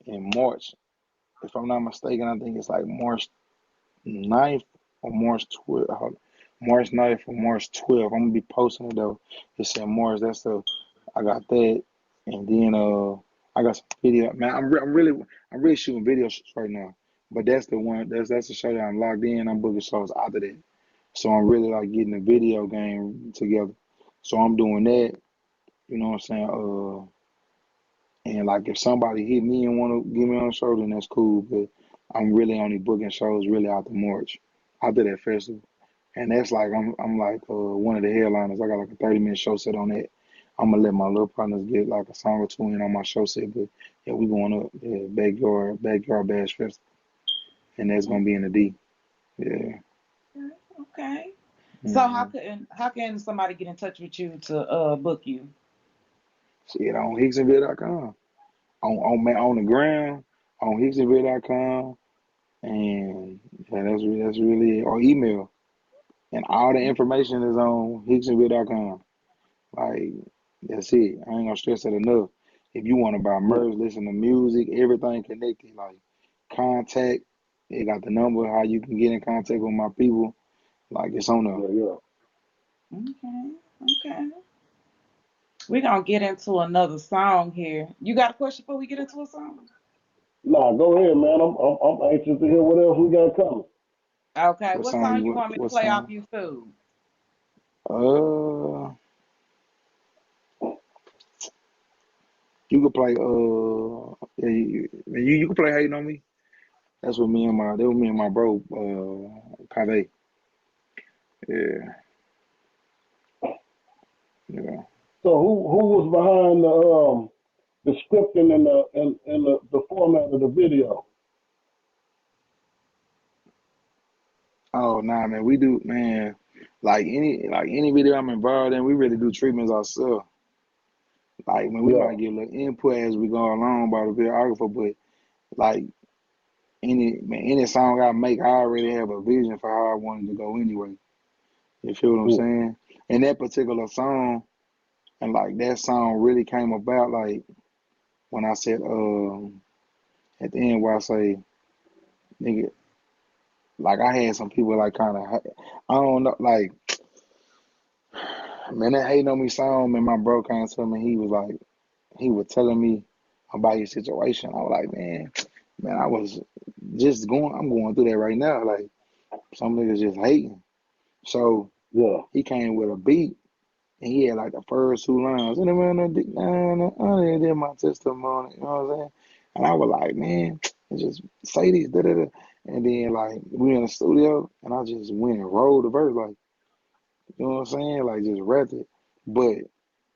S1: in March. If I'm not mistaken, I think it's like March 9th or March 12th. March 9th or March 12th. I'm gonna be posting it though. It's in March. That's the I got that, and then I got some video. Man, I'm really shooting video shoots right now. But that's the one. That's the show that I'm locked in. I'm booking shows after that. So I'm really like getting the video game together. So I'm doing that. You know what I'm saying? And like if somebody hit me and want to get me on the show, then that's cool. But I'm really only booking shows really after March, after that festival. And that's like I'm like one of the headliners. I got like a 30-minute show set on that. I'm gonna let my little partners get like a song or two in on my show set. But yeah, we going up. Yeah, backyard bash festival, and that's gonna be in the D. Yeah.
S3: Okay. So,
S1: Mm-hmm.
S3: how can somebody get in touch with you to book you?
S1: See it on Hicksonville.com. On the ground on Hicksonville.com. And yeah, that's really it. Or email. And all the information is on Hicksonville.com. Like that's it. I ain't gonna stress it enough. If you want to buy
S2: Mm.
S1: merch, listen to music, everything connected, like contact. It got the number, how you can get in contact with my people. Like it's on there.
S2: Yeah.
S3: Okay. Okay. We're gonna get into another song here. You got a question before we get into a song?
S2: Nah, go ahead, man. I'm anxious to hear what else we got coming.
S3: Okay.
S1: What
S3: What
S1: song
S3: song
S1: you
S3: you
S1: want?
S3: want me to
S1: What
S3: play off
S1: song?
S3: you food?
S1: Uh, you could play. Yeah, you could play "Hating on Me." That's what me and my bro, Kade. Yeah, yeah.
S2: So who was behind the scripting and the format of the video?
S1: Oh nah, man, we do, man. Like any video I'm involved in, we really do treatments ourselves. Like, man, we
S2: Yeah.
S1: might get a little input as we go along by the videographer, but like any song I make, I already have a vision for how I want it to go anyway. You feel what I'm
S2: Mm.
S1: saying? And that particular song, and like that song really came about like when I said at the end where I say, nigga, like I had some people like kind of, I don't know, like, man, that "Hating on Me" song, man, my bro came to me, he was telling me about his situation. I was like, man, I'm going through that right now. Like, some niggas just hating. So
S2: Yeah.
S1: he came with a beat, and he had like the first two lines, and then did my testimony, you know what I'm saying? And I was like, man, just say these, da da da. And then like we in the studio, and I just went and rolled the verse, like, you know what I'm saying? Like just rapped it. But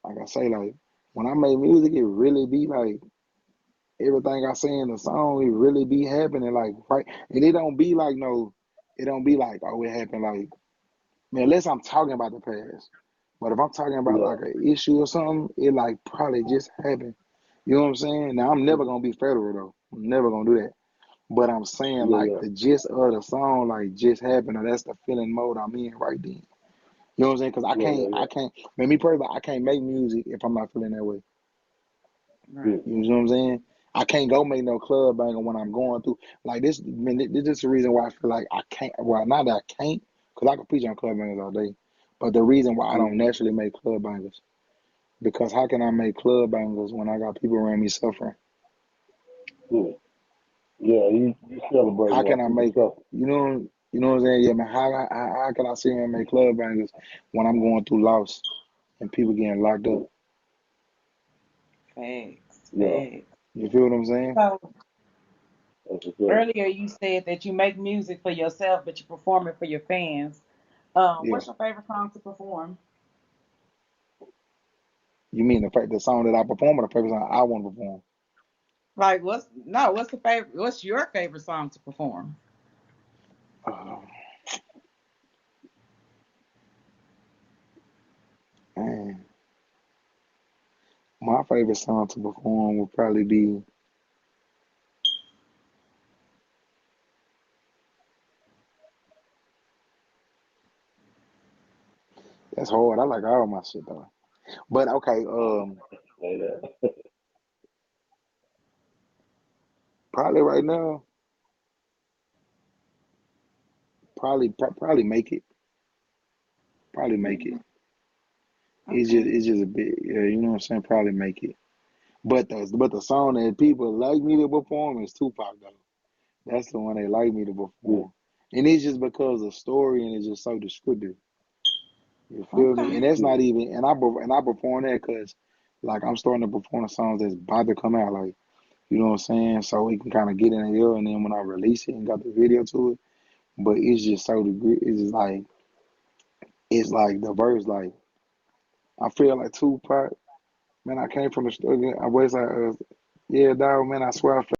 S1: like I say, like when I make music, it really be like everything I say in the song, it really be happening, like right. And it don't be like no, it don't be like, oh, it happened like, man, unless I'm talking about the past. But if I'm talking about
S2: Yeah.
S1: like an issue or something, it like probably just happened. You know what I'm saying? Now I'm never gonna be federal though. I'm never gonna do that. But I'm saying
S2: Yeah.
S1: like
S2: Yeah.
S1: the gist of the song like just happened, or that's the feeling mode I'm in right then. You know what I'm saying? Because
S2: Yeah. Yeah.
S1: I can't, man, me personally, I can't make music if I'm not feeling that way.
S2: Yeah.
S3: Right.
S1: You know what I'm saying? I can't go make no club banger when I'm going through like this. Man, this is the reason why I feel like I can't. Well, not that I can't, because I can preach on club bangers all day. But the reason why I don't
S2: Mm-hmm.
S1: naturally make club bangers, because how can I make club bangers when I got people around me suffering?
S2: Yeah. Yeah. You celebrating
S1: How
S2: while
S1: can I
S2: people
S1: make,
S2: suffer.
S1: you know what I'm saying? Yeah, man. How can I sit here and make club bangers when I'm going through loss and people getting locked up?
S2: Mm.
S3: Facts.
S2: Yeah.
S3: Facts.
S1: You feel what I'm saying?
S3: So
S2: That's what's up.
S3: earlier you said that you make music for yourself, but you perform it for your fans.
S1: Yeah.
S3: What's your favorite song to perform?
S1: You mean the song that I perform, or the favorite song I want to perform?
S3: Like what's your favorite song to perform?
S1: Oh, man. My favorite song to perform would probably be, that's hard. I like all my shit though. But okay,
S2: Say that.
S1: probably right now, probably make it. Probably make it.
S3: Okay. Okay.
S1: It's just a bit, yeah, you know what I'm saying? Probably make it. But the song that people like me to perform is Tupac though. That's the one they like me to
S2: Yeah.
S1: perform. And it's just because the story and it's just so descriptive. You feel me? And
S3: Okay.
S1: that's
S2: Yeah.
S1: not even, and I perform that because like I'm starting to perform the songs that's about to come out. Like, you know what I'm saying? So we can kind of get in the ear, and then when I release it and got the video to it, but it's just so degree. It's like the verse. Like I feel like Tupac. Man, I came from the struggle. I was like, yeah, dog. Man, I swear I feel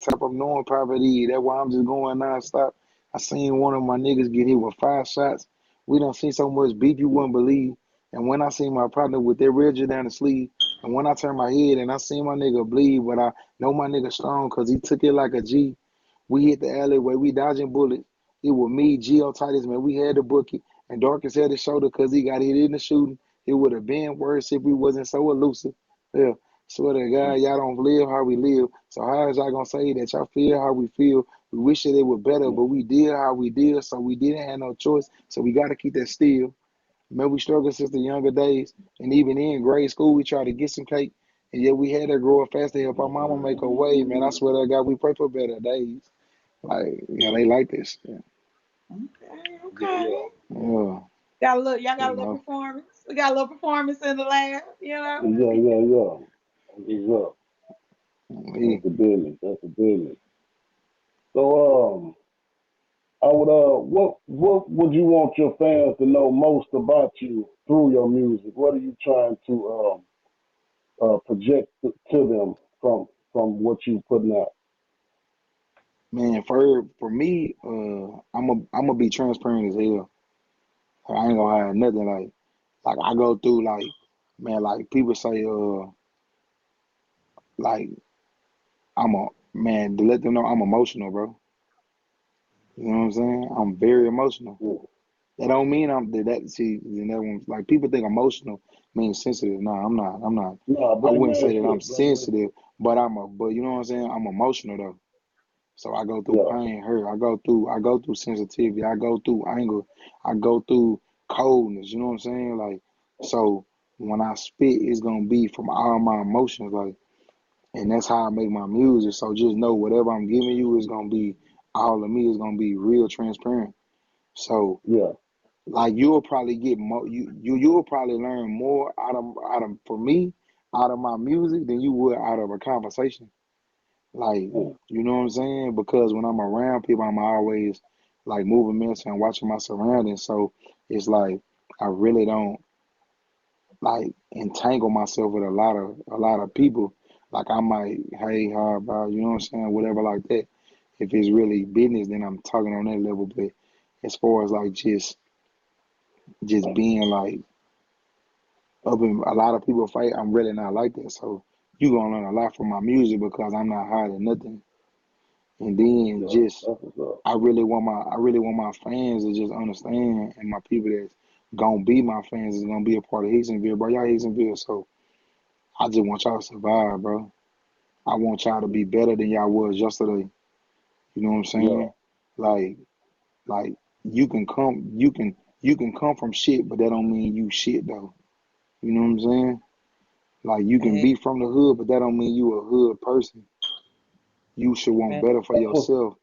S1: type of knowing poverty. That's why I'm just going nonstop. I seen one of my niggas get hit with 5 shots. We done seen so much beef you wouldn't believe. And when I seen my partner with their rigid down the sleeve, and when I turned my head and I seen my nigga bleed, but I know my nigga strong because he took it like a G. We hit the alleyway, we dodging bullets. It was me, Geo Titus, man. We had to book it. And Darkest had his shoulder because he got hit in the shooting. It would have been worse if we wasn't so elusive. Yeah. Swear to God, y'all don't live how we live. So how is y'all gonna say that y'all feel how we feel? We wish that it was better, but we did how we did, so we didn't have no choice. So we gotta keep that still. Man, we struggled since the younger days, and even in grade school, we tried to get some cake, and yet we had to grow up fast to help our mama make her way. Man, I swear to God, we pray for better days. Like, they like this. Yeah.
S3: Okay, okay.
S1: Yeah,
S3: Y'all got
S1: you
S3: a little
S1: know.
S3: performance. We got a little performance in the lab, you know.
S2: Yeah. That's what's up. That's
S1: We,
S2: the business. That's the business. So, I would what would you want your fans to know most about you through your music? What are you trying to project to them from what you putting out?
S1: man, for me, I'm gonna be transparent as hell. I ain't gonna hide nothing. Like I go through like, man, like people say, like I'm a man to let them know I'm emotional, bro. You know what I'm saying? I'm very emotional.
S2: Yeah.
S1: That don't mean I'm that. See, and that one, like people think emotional means sensitive. No, I'm not. I'm not.
S2: No,
S1: I
S2: blame
S1: wouldn't
S2: that
S1: say that I'm
S2: shit. Blame that
S1: sensitive,
S2: shit.
S1: but you know what I'm saying? I'm emotional though. So I go through
S2: Yeah.
S1: pain, hurt. I go through sensitivity. I go through anger. I go through coldness. You know what I'm saying? Like, so when I spit, it's gonna be from all my emotions. Like, and that's how I make my music. So just know whatever I'm giving you is gonna be all of me is gonna be real transparent. So
S2: Yeah.
S1: like you'll probably get more. You'll probably learn more out of for me out of my music than you would out of a conversation. Like,
S2: Mm.
S1: you know what I'm saying? Because when I'm around people, I'm always like moving mentally and watching my surroundings. So it's like I really don't like entangle myself with a lot of people. Like I might, hey, how about you know what I'm saying? Whatever like that. If it's really business, then I'm talking on that level. But as far as like just being like up in a lot of people fight, I'm really not like that. So you gonna learn a lot from my music because I'm not hiding nothing. And then
S2: Yeah.
S1: just
S2: That's what's up.
S1: I really want my fans to just understand and my people that's gonna be my fans is gonna be a part of Hicksonville, bro. Y'all Hicksonville, so I just want y'all to survive, bro. I want y'all to be better than y'all was yesterday. You know what I'm
S2: Yeah.
S1: saying? Like like you can come from shit, but that don't mean you shit though. You know what I'm saying? Like you can
S3: Hey,
S1: be from the hood, but that don't mean you a hood person. You should want
S3: hey.
S1: better for
S2: That's what
S1: yourself.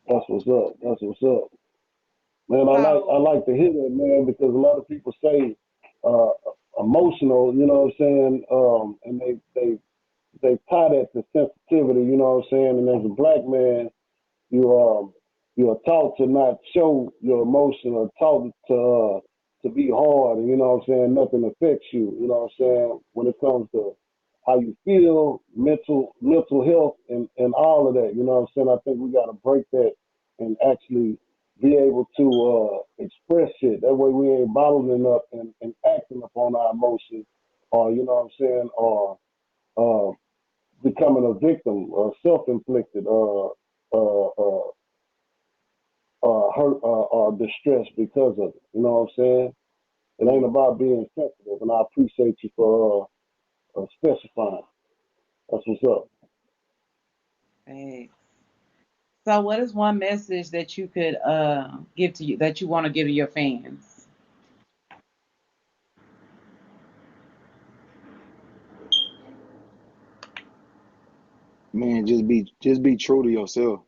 S2: that's what's up. That's what's up. Man, I
S3: So,
S2: like to hear that, man, because a lot of people say uh emotional, you know what I'm saying? And they tie that to sensitivity, you know what I'm saying? And as a black man, you you are taught to not show your emotion or taught to be hard and you know what I'm saying, nothing affects you, you know what I'm saying, when it comes to how you feel, mental health and all of that, you know what I'm saying? I think we gotta break that and actually be able to express it. That way we ain't bottling up and acting upon our emotions or you know what I'm saying, or uh becoming a victim or self inflicted hurt or distress because of it. You know what I'm saying? It ain't about being sensitive, and I appreciate you for specifying. That's what's up.
S3: hey. So, what is one message that you could give to you that you want to give to your fans?
S1: Man, just be true to yourself.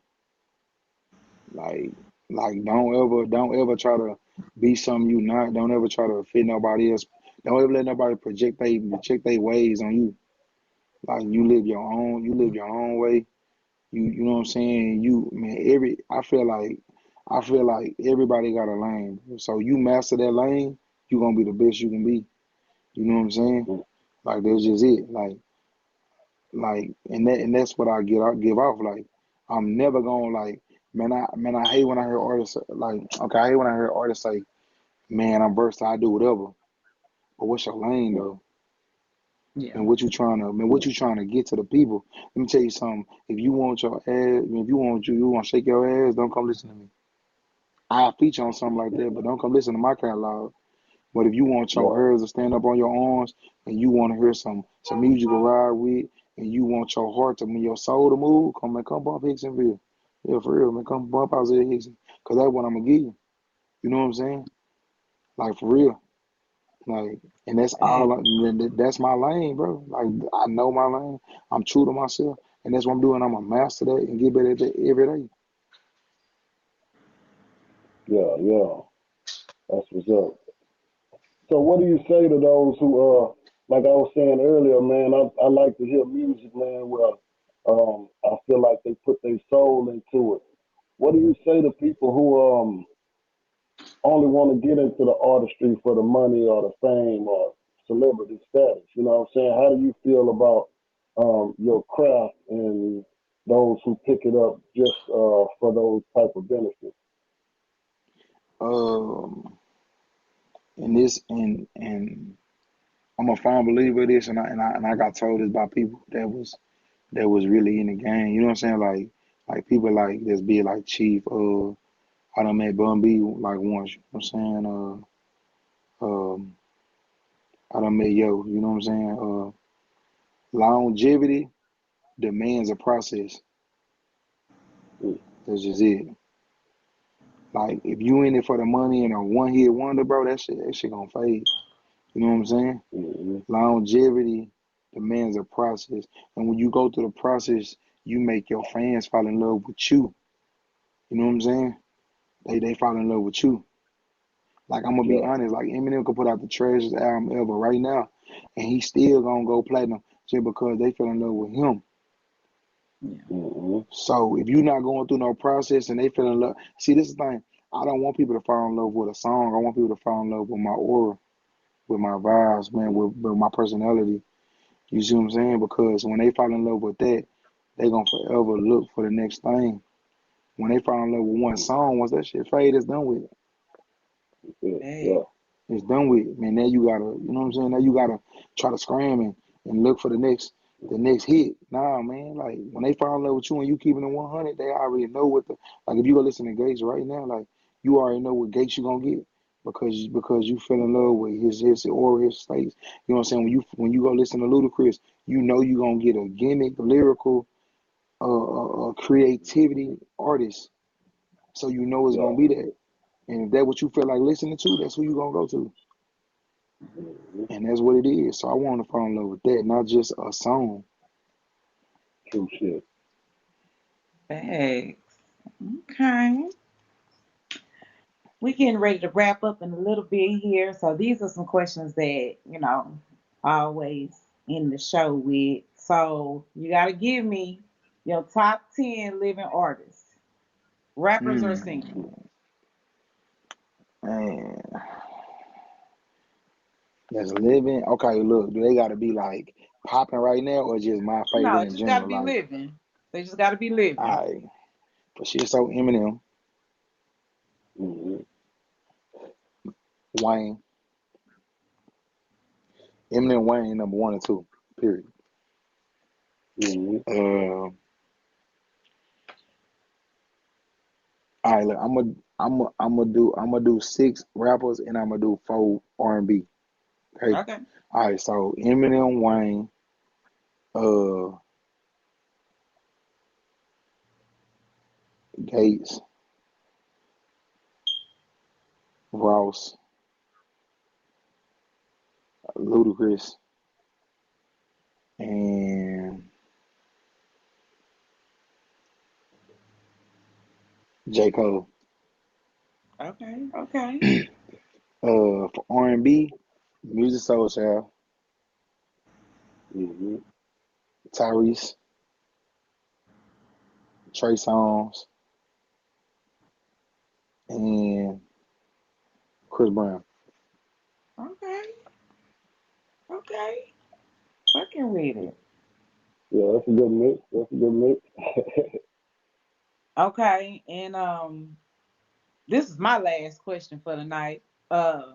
S1: Like don't ever try to be something you not. Don't ever try to fit nobody else. Don't ever let nobody project they ways on you. Like you live your own way. You know what I'm saying? You man, I feel like everybody got a lane. So you master that lane, you gonna be the best you can be. You know what I'm saying?
S2: Mm.
S1: Like that's just it. Like and that's what I give off. Like I'm never gonna like man I hate when I hear artists like okay, I hate when I hear artists say, man, I'm versatile, I do whatever. But what's your lane
S2: Mm.
S1: though?
S3: Yeah.
S1: And what you trying to get to the people? Let me tell you something. If you want your ass, if you want to shake your ass, don't come listen to me. I'll feature on something like that, but don't come listen to my catalog. But if you want your
S2: Yeah.
S1: hairs to stand up on your arms and you want to hear some music to ride with and you want your heart to move, your soul to move, come bump Hicksonville. Yeah, for real, man. Come bump Isaiah Hickson. Cause that's what I'm gonna give you. You know what I'm saying? Like for real. Like, and that's
S3: Hey,
S1: that's my lane, bro. Like I know my lane. I'm true to myself. And that's what I'm doing. I'm gonna master that and get better at that every day.
S2: Yeah. Yeah. That's what's up. So what do you say to those who like I was saying earlier, man, I like to hear music, man, where I feel like they put their soul into it. What do you say to people who only want to get into the artistry for the money or the fame or celebrity status? You know what I'm saying? How do you feel about your craft and those who pick it up just for those type of benefits?
S1: Um and this and I'm a firm believer of this and I got told this by people that was really in the game. You know what I'm saying? Like people like this be like Chief, I done met Bun B like once, you know what I'm saying? I done met Yo, you know what I'm saying? Longevity demands a process.
S2: Mm.
S1: That's just it. Like if you in it for the money and a one hit wonder, bro, that shit gonna fade. You know what I'm saying?
S2: Mm-hmm.
S1: Longevity demands a process. And when you go through the process, you make your fans fall in love with you. You know what I'm saying? They fall in love with you. Like I'm gonna be
S2: Yeah.
S1: honest, like Eminem could put out the trashiest album ever right now, and he still gonna go platinum just because they fell in love with him.
S3: yeah.
S2: Mm-hmm.
S1: So if you're not going through no process and they fell in love, see this is the thing. I don't want people to fall in love with a song. I want people to fall in love with my aura, with my vibes, man, with my personality. You see what I'm saying? Because when they fall in love with that, they gonna forever look for the next thing. When they fall in love with one song, once that shit fade, it's done with.
S2: Yeah.
S3: Hey,
S2: Yeah.
S1: It's done with. Man, now you gotta, you know what I'm saying? Now you gotta try to scram and look for the next hit. Nah, man, like when they fall in love with you and you keeping it 100, they already know what the, like if you go listen to Gates right now, like you already know what Gates you gonna get because you fell in love with his or his states. You know what I'm saying? When you go listen to Ludacris, you know you gonna get a gimmick, lyrical, creativity artist. So you know it's
S2: Yeah.
S1: gonna be that. And if that's what you feel like listening to, that's who you gonna go to.
S2: Mm-hmm.
S1: And that's what it is. So I want to fall in love with that, not just a song.
S2: True shit.
S3: thanks. Okay. We getting ready to wrap up in a little bit here. So these are some questions that, always in the show with. So you gotta give me your top 10 living artists, rappers or singers.
S1: Mm, man, that's living. Okay, look, do they got to be like popping right now or just my
S3: No,
S1: favorite
S3: it
S1: in
S3: just gotta
S1: general?
S3: be
S1: Like,
S3: living. They just gotta be living.
S1: I, for shit, so Eminem,
S2: Mm-hmm.
S1: Wayne, Eminem, Wayne, number one and two, period.
S2: Mm-hmm.
S1: Uh, all right, look, I'm gonna do six rappers and I'm gonna do four R&B. Okay,
S3: Okay.
S1: all right, so Eminem, Wayne, uh, Gates, Ross, Ludacris, and J. Cole.
S3: Okay. Okay.
S1: For R&B, Music Soul Child,
S2: Mm-hmm.
S1: Tyrese, Trey Songz, and Chris Brown.
S3: Okay. Okay. Fucking with it.
S2: Yeah, that's a good mix. That's a good mix.
S3: Okay. And this is my last question for the night. Uh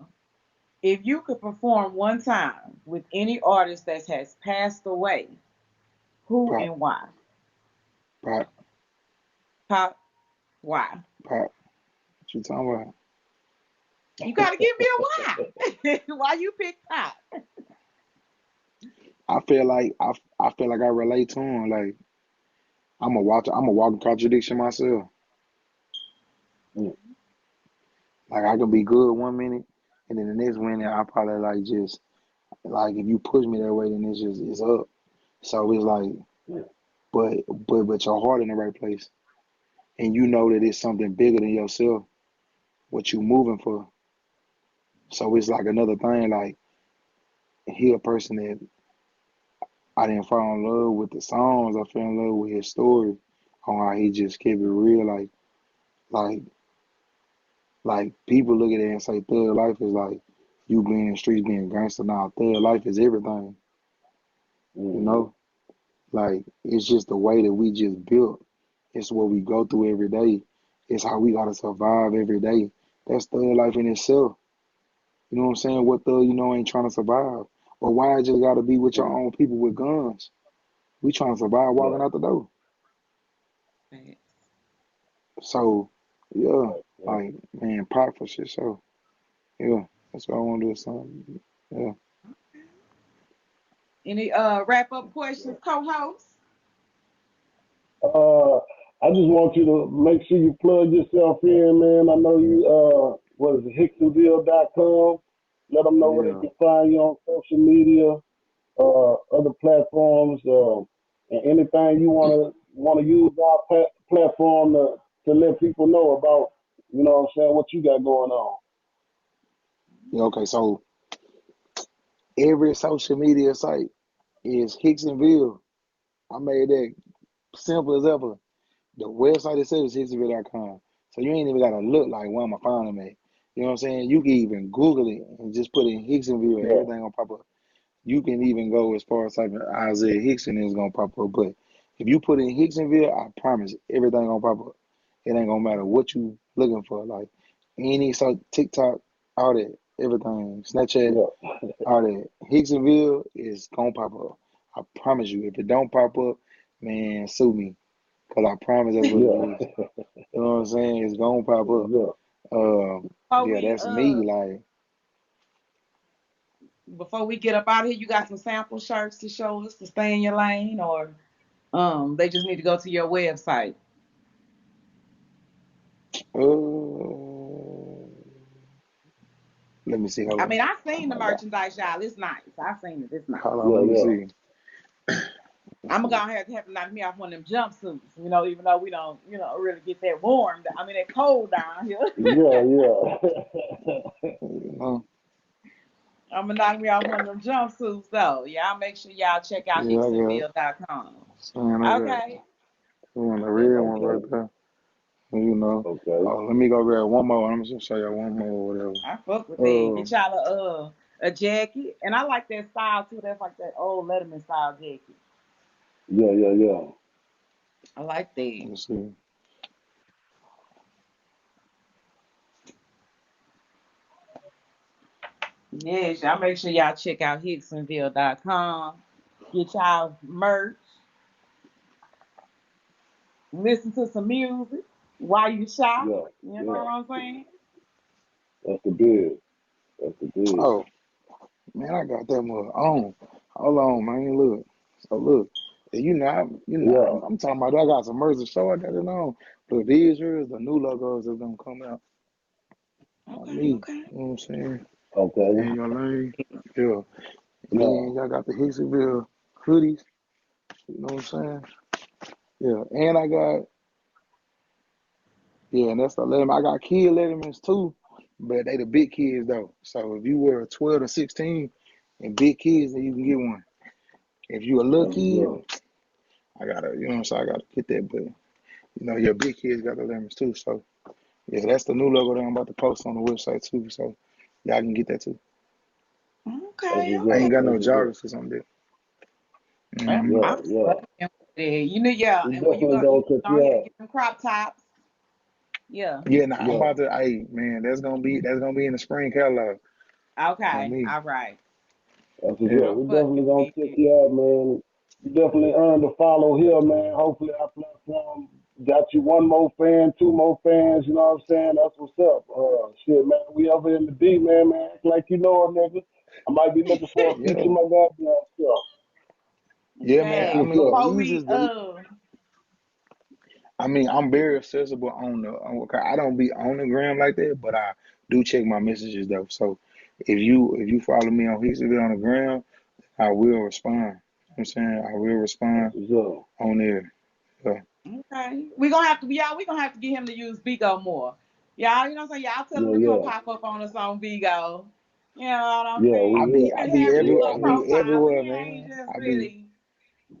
S3: if you could perform one time with any artist that has passed away, who
S1: Pop,
S3: and why?
S1: pop,
S3: Pop, why?
S1: pop. What you talking about?
S3: You gotta give me a why. Why you pick pop?
S1: I feel like I relate to him. Like I'm a walking contradiction myself.
S2: Mm,
S1: Like I can be good 1 minute, and then the next minute I probably like just like if you push me that way, then it's up. So it's like,
S2: yeah,
S1: but your heart in the right place, and you know that it's something bigger than yourself. What you moving for? So it's like another thing. Like he a person that I didn't fall in love with the songs. I fell in love with his story on how he just kept it real. Like like people look at it and say thug life is like you being in the streets being gangster. Now thug life is everything. You
S2: mm-hmm.
S1: know, like it's just the way that we just built. It's what we go through every day. It's how we gotta survive every day. That's thug life in itself. You know what I'm saying? What thug ain't trying to survive. But why it just gotta be with your
S2: Mm,
S1: own people with guns? We trying to survive
S2: yeah,
S1: walking out the door.
S3: Facts.
S1: So yeah,
S2: right, right.
S1: like man, pop for shit. So yeah, that's what I want to do. Something. Yeah.
S3: Any wrap up questions, co-host?
S2: Uh, I just want you to make sure you plug yourself in, man. I know you, what is it, Hicksonville.com. Let them know where they
S1: Yeah.
S2: can find you on social media, other platforms, and anything you wanna use our platform to let people know about. You know what I'm saying? What you got going on?
S1: Yeah. Okay. So every social media site is Hicksonville. I made that simple as ever. The website itself is Hicksonville.com. So you ain't even gotta look like where am I finding them at. You know what I'm saying? You can even Google it and just put in Hicksonville,
S2: Yeah,
S1: everything gonna pop up. You can even go as far as typing Isaiah Hickson is gonna pop up. But if you put in Hicksonville, I promise everything gonna pop up. It ain't gonna matter what you looking for. Like any so TikTok, all that, everything, Snapchat,
S2: yeah,
S1: all that. Hicksonville is gonna pop up. I promise you. If it don't pop up, man, sue me. Cause I promise that's what it
S2: yeah,
S1: is. You know what I'm saying? It's gonna pop up.
S2: yeah.
S3: Before
S1: Yeah,
S3: we
S1: that's me. Like,
S3: before we get up out of here, you got some sample shirts to show us to stay in your lane, or they just need to go to your website.
S1: let me see.
S3: I
S1: Hold on.
S3: mean, I seen the
S2: I got,
S3: merchandise, y'all. It's nice. I seen it. It's nice.
S1: Hold on.
S2: yeah,
S1: Let me
S2: yeah,
S1: see. Let's
S3: I'm
S1: see.
S3: gonna have to knock me off one of them jumpsuits, even though we don't, really get that warm. I mean, that cold down here.
S2: yeah, yeah.
S1: You know?
S3: I'm gonna knock me off one of them jumpsuits, though. Y'all make sure y'all check out
S1: Yeah, I got.
S3: Hicksonville.com.
S1: Man, I got.
S3: Okay.
S1: The
S3: Yes,
S1: red one
S3: indeed.
S2: Okay,
S1: right there. You know.
S2: okay.
S1: Oh, let me go grab one more. I'm just gonna show y'all one more or whatever.
S3: I fuck with that. Get
S1: Um,
S3: y'all a jacket, and I like that style too. That's like that old Letterman style jacket.
S2: Yeah, yeah, yeah.
S3: I like that.
S1: let me see.
S3: Yes, y'all make sure y'all check out Hicksonville.com. Get y'all merch. Listen to some music while you shop.
S2: Yeah,
S3: You know
S2: yeah.
S3: what I'm saying?
S2: That's the bid. That's the bid.
S1: Oh man, I got that mug on. Hold on, man. Look. So look.
S2: Yeah.
S1: I'm talking about. I got some merch to show. I got it on. But these here is the new logos that's gonna come out on
S3: Okay,
S1: me.
S3: okay.
S1: You know what I'm saying?
S2: Okay.
S1: And your lane. Yeah. And
S2: Yeah.
S1: then y'all got the Hicksonville hoodies. You know what I'm saying? Yeah. And I got, yeah, and that's the Letterman. I got kid Lettermans too, but they the big kids though. So if you were 12 to 16 and big kids, then you can get one. If you a little kid,
S2: Yeah.
S1: I gotta, you know what I'm saying? I gotta get that. But your big kids got the Lettermans too. So yeah, that's the new logo that I'm about to post on the website too. So y'all can get that too.
S2: That's
S3: Okay,
S2: what's
S1: I
S3: okay.
S2: up.
S1: ain't got no
S2: That's what's up.
S1: joggers or something.
S3: I
S2: Yeah,
S1: Mm-hmm.
S2: yeah.
S3: fucking with that. Yeah,
S2: We
S3: and when
S2: definitely
S3: you
S2: gonna check
S3: go
S2: you
S3: ahead and
S2: out.
S3: get them crop tops. Yeah.
S1: Yeah, nah, I'm
S2: Yeah.
S1: about to. Hey, man, that's gonna be in the spring catalog on
S3: Okay.
S1: me.
S3: All right.
S2: That's what's
S1: Yeah.
S2: up.
S3: I'm
S2: We
S3: fucking
S2: definitely gonna
S3: with
S2: check
S3: it.
S2: you out, man. You definitely earned a follow here, man. Hopefully our platform got you one more fan, two more fans, you know what I'm saying? That's what's up. Shit, man, we over in the D, man, act like you know a nigga. I might be looking for a feature
S1: Yeah.
S2: my goddamn self.
S1: Yeah, man.
S2: That's
S1: I
S3: Hey,
S2: what's
S1: mean, the
S2: up.
S3: before we
S1: easiest, I mean, I'm very accessible okay, I don't be on the gram like that, but I do check my messages though. So if you follow me on Hicksonville on the gram, I will respond. You know what I'm saying? I will
S2: That's
S1: respond
S2: what's up.
S1: on there. So,
S3: okay, we gonna have to we gonna have to get him to use Bigo more. Y'all, you know what I'm saying? Y'all tell him
S2: Yeah,
S3: to come
S2: yeah.
S3: pop up on us on Bigo. You know what I'm
S2: Yeah, we
S3: saying? He
S2: will.
S1: I
S3: been
S1: be
S3: having his
S1: every
S2: Yeah,
S3: little
S1: I
S2: we
S1: be
S3: profile, but
S1: everywhere,
S3: he ain't
S1: man.
S3: just really,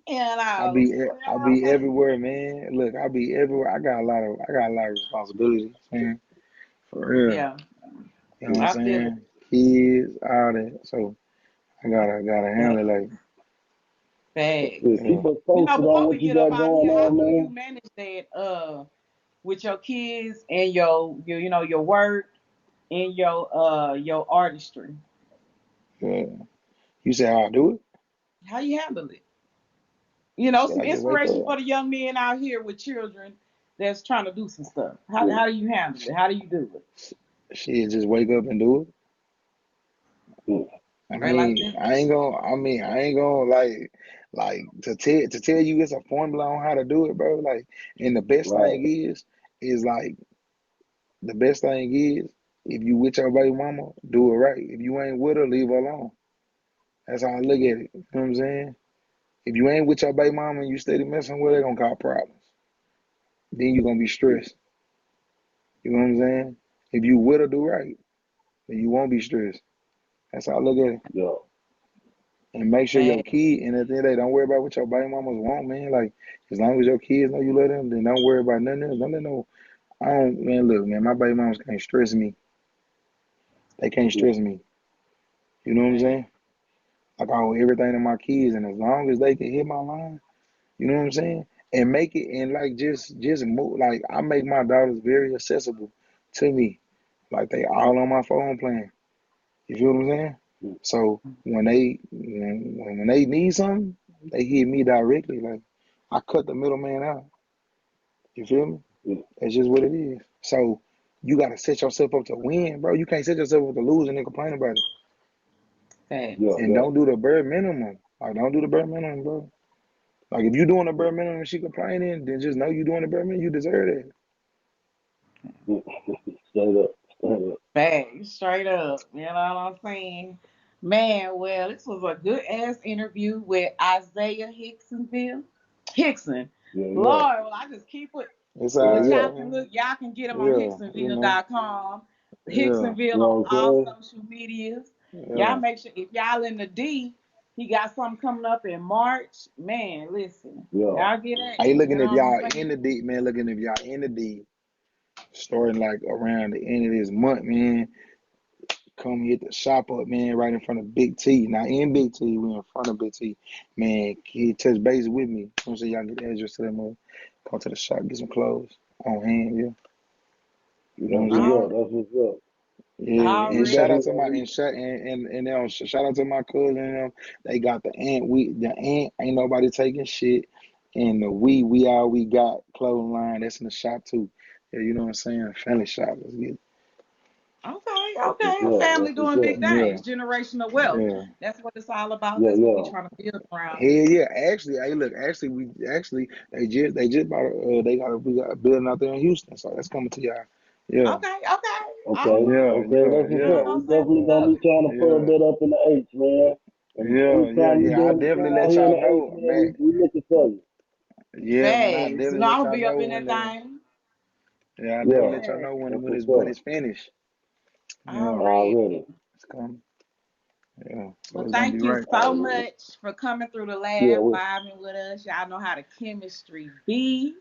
S3: you know,
S1: I
S3: you
S1: be
S3: know
S1: I
S3: what I'm
S1: be
S3: saying?
S1: everywhere, man. Look, I be everywhere. I got a lot of responsibilities, man. For real.
S3: Yeah,
S1: You know what I'm
S3: I feel it.
S1: saying? Kids, all that. So I gotta
S3: Bad,
S1: handle it like,
S3: bad.
S2: yeah,
S1: yeah.
S2: keep us
S3: You know,
S2: posted on
S3: before we
S2: what you
S3: get up
S2: got
S3: out of
S2: going
S3: here, how
S2: on,
S3: do you
S2: man.
S3: manage that with your kids and your you know your work and your artistry?
S1: Yeah. You say how I do it?
S3: How you handle it? You know,
S1: Shit,
S3: some
S1: I just wake
S3: inspiration for
S1: up.
S3: the young men out here with children that's trying to do some stuff. How do you handle it? How do you do it?
S1: Shit, just wake up and do it.
S2: Mm.
S1: I
S3: Straight like
S1: mean,
S3: that?
S1: I ain't gonna like to tell you it's a formula on how to do it, bro. Like, and
S2: Right.
S1: is like the best thing is if you with your baby mama, do it right. If you ain't with her, leave her alone. That's how I look at it. You know what I'm saying? If you ain't with your baby mama and you steady messing with her, they gonna cause problems. Then you gonna be stressed. You know what I'm saying? If you with her, do right, then you won't be stressed. That's how I look at it.
S2: Yeah.
S1: And make sure your
S3: Man,
S1: kid, and at the end of the day, don't worry about what your baby mamas want, man. Like, as long as your kids know you love them, then don't worry about nothing else. Don't let no, I don't, man, look, man, my baby mamas can't stress me. They can't stress me. You know what I'm
S3: man.
S1: saying? Like, I owe everything to my kids, and as long as they can hit my line, you know what I'm saying? And make it, and like, just move. Like, I make my daughters very accessible to me. Like, they all on my phone plan. You feel what I'm saying?
S2: Mm.
S1: So when they need something, they hit me directly. Like, I cut the middleman out. You feel me?
S2: Mm.
S1: That's just what it is. So you gotta set yourself up to win, bro. You can't set yourself up to lose and then complain about it.
S2: Yeah,
S3: Facts.
S1: And
S2: yeah.
S1: don't do the bare minimum. Like, don't do the bare minimum, bro. Like, if you doing the bare minimum and she complaining, then just know you doing the bare minimum. You deserve that.
S2: Mm. Straight up. Straight up.
S3: Facts. Straight up. You know what I'm saying? Man, well, this was a good ass interview with Isaiah Hickson.
S2: Yeah, yeah.
S3: Lord, well, I just keep it.
S1: It's
S2: Yeah,
S3: But
S1: all
S2: yeah.
S3: y'all
S1: right,
S3: can
S1: man.
S3: look, y'all can get them on
S1: Yeah, you know.
S3: Hicksonville.com.
S1: Yeah,
S2: You
S3: Hicksonville on
S2: know what
S3: all
S2: I'm saying?
S3: social medias. Y'all
S1: yeah.
S3: make sure if y'all in the D, he got something coming up in March. Man, listen,
S2: Yeah.
S3: y'all get at
S1: I ain't
S3: him. You
S1: looking
S3: know
S1: if
S3: what I'm
S1: y'all
S3: saying?
S1: in the deep, man. Looking if y'all in the deep, starting like around the end of this month, man. Come hit the shop up, man, right in front of Big T. Not in Big T, we in front of Big T. Man, he touch base with me. I'm saying y'all get the address to them. Come to the shop, get some clothes on hand, yeah. You know
S2: That's
S1: what I'm
S2: what's
S1: saying?
S2: up.
S3: All,
S2: That's what's up.
S1: Yeah, and
S2: We
S3: already.
S1: shout out
S2: definitely
S1: to
S2: gonna
S1: my
S2: be.
S1: shout out to my cousin and them. They got the ant ain't nobody taking shit. And the we all we got clothing line that's in the shop too. Yeah, you know what I'm saying? Family shop. Let's get it.
S3: Okay,
S2: That's what's
S3: okay. A
S2: up.
S3: family
S2: That's what's
S3: doing
S2: up.
S3: big
S1: Yeah,
S3: things, generational wealth.
S1: yeah.
S3: That's what it's all about.
S2: Yeah,
S3: That's what we
S2: yeah.
S3: trying to build around
S1: Hell
S3: here.
S1: yeah, actually, hey, look, they just bought we got a building out there in Houston, so that's coming to y'all. Yeah,
S3: Okay, okay.
S2: Okay.
S3: All
S1: yeah,
S3: right.
S2: Okay.
S1: yeah,
S2: That's
S3: You
S2: what's
S3: know
S1: yeah,
S2: up.
S3: what
S2: We
S3: I'm saying?
S2: definitely
S3: We
S2: gonna
S3: love
S2: be
S3: it.
S2: trying to put
S1: yeah,
S2: that up in the H, man. And
S1: yeah,
S2: anytime you
S1: yeah. I
S2: do
S1: definitely
S2: anything out
S1: let
S2: here in
S1: y'all
S2: the H,
S1: know,
S2: man,
S1: man.
S2: we looking for you.
S1: Yeah, man, I
S3: Facts. You
S1: definitely
S3: know,
S1: let
S3: I'm gonna
S1: y'all
S3: be up
S1: know
S3: in that thing.
S1: I definitely
S2: Yeah.
S1: let y'all
S3: Yeah.
S1: know
S2: That's
S1: when
S2: what's
S1: it's
S2: up.
S1: finished. Yeah,
S3: Already.
S2: Already.
S1: it's coming. Yeah, so
S3: Well,
S1: it's gonna be
S3: thank you
S1: right.
S3: so
S2: Already.
S3: much for coming through the
S2: Yeah.
S3: lab, vibing with us. Y'all know how the chemistry be.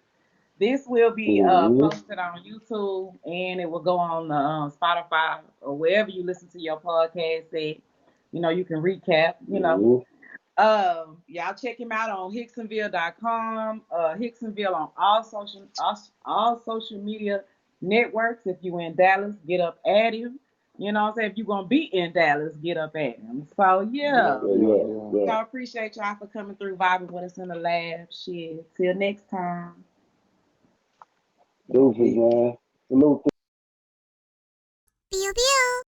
S3: This will be
S2: Mm-hmm.
S3: posted on YouTube and it will go on Spotify or wherever you listen to your podcast at. You know, you can recap, you know.
S2: Mm-hmm.
S3: Y'all check him out on Hicksonville.com. Hicksonville on all social media networks. If you in Dallas, get up at him. You know what I'm saying? If you're gonna be in Dallas, get up at him. So
S1: Yeah,
S3: yeah.
S2: Yeah,
S1: yeah,
S2: yeah,
S1: yeah.
S2: yeah.
S3: Y'all appreciate y'all for coming through vibing with us in the lab. Shit. Till next time.
S2: Deuces,
S1: He
S2: man. Salute.
S4: Pew pew.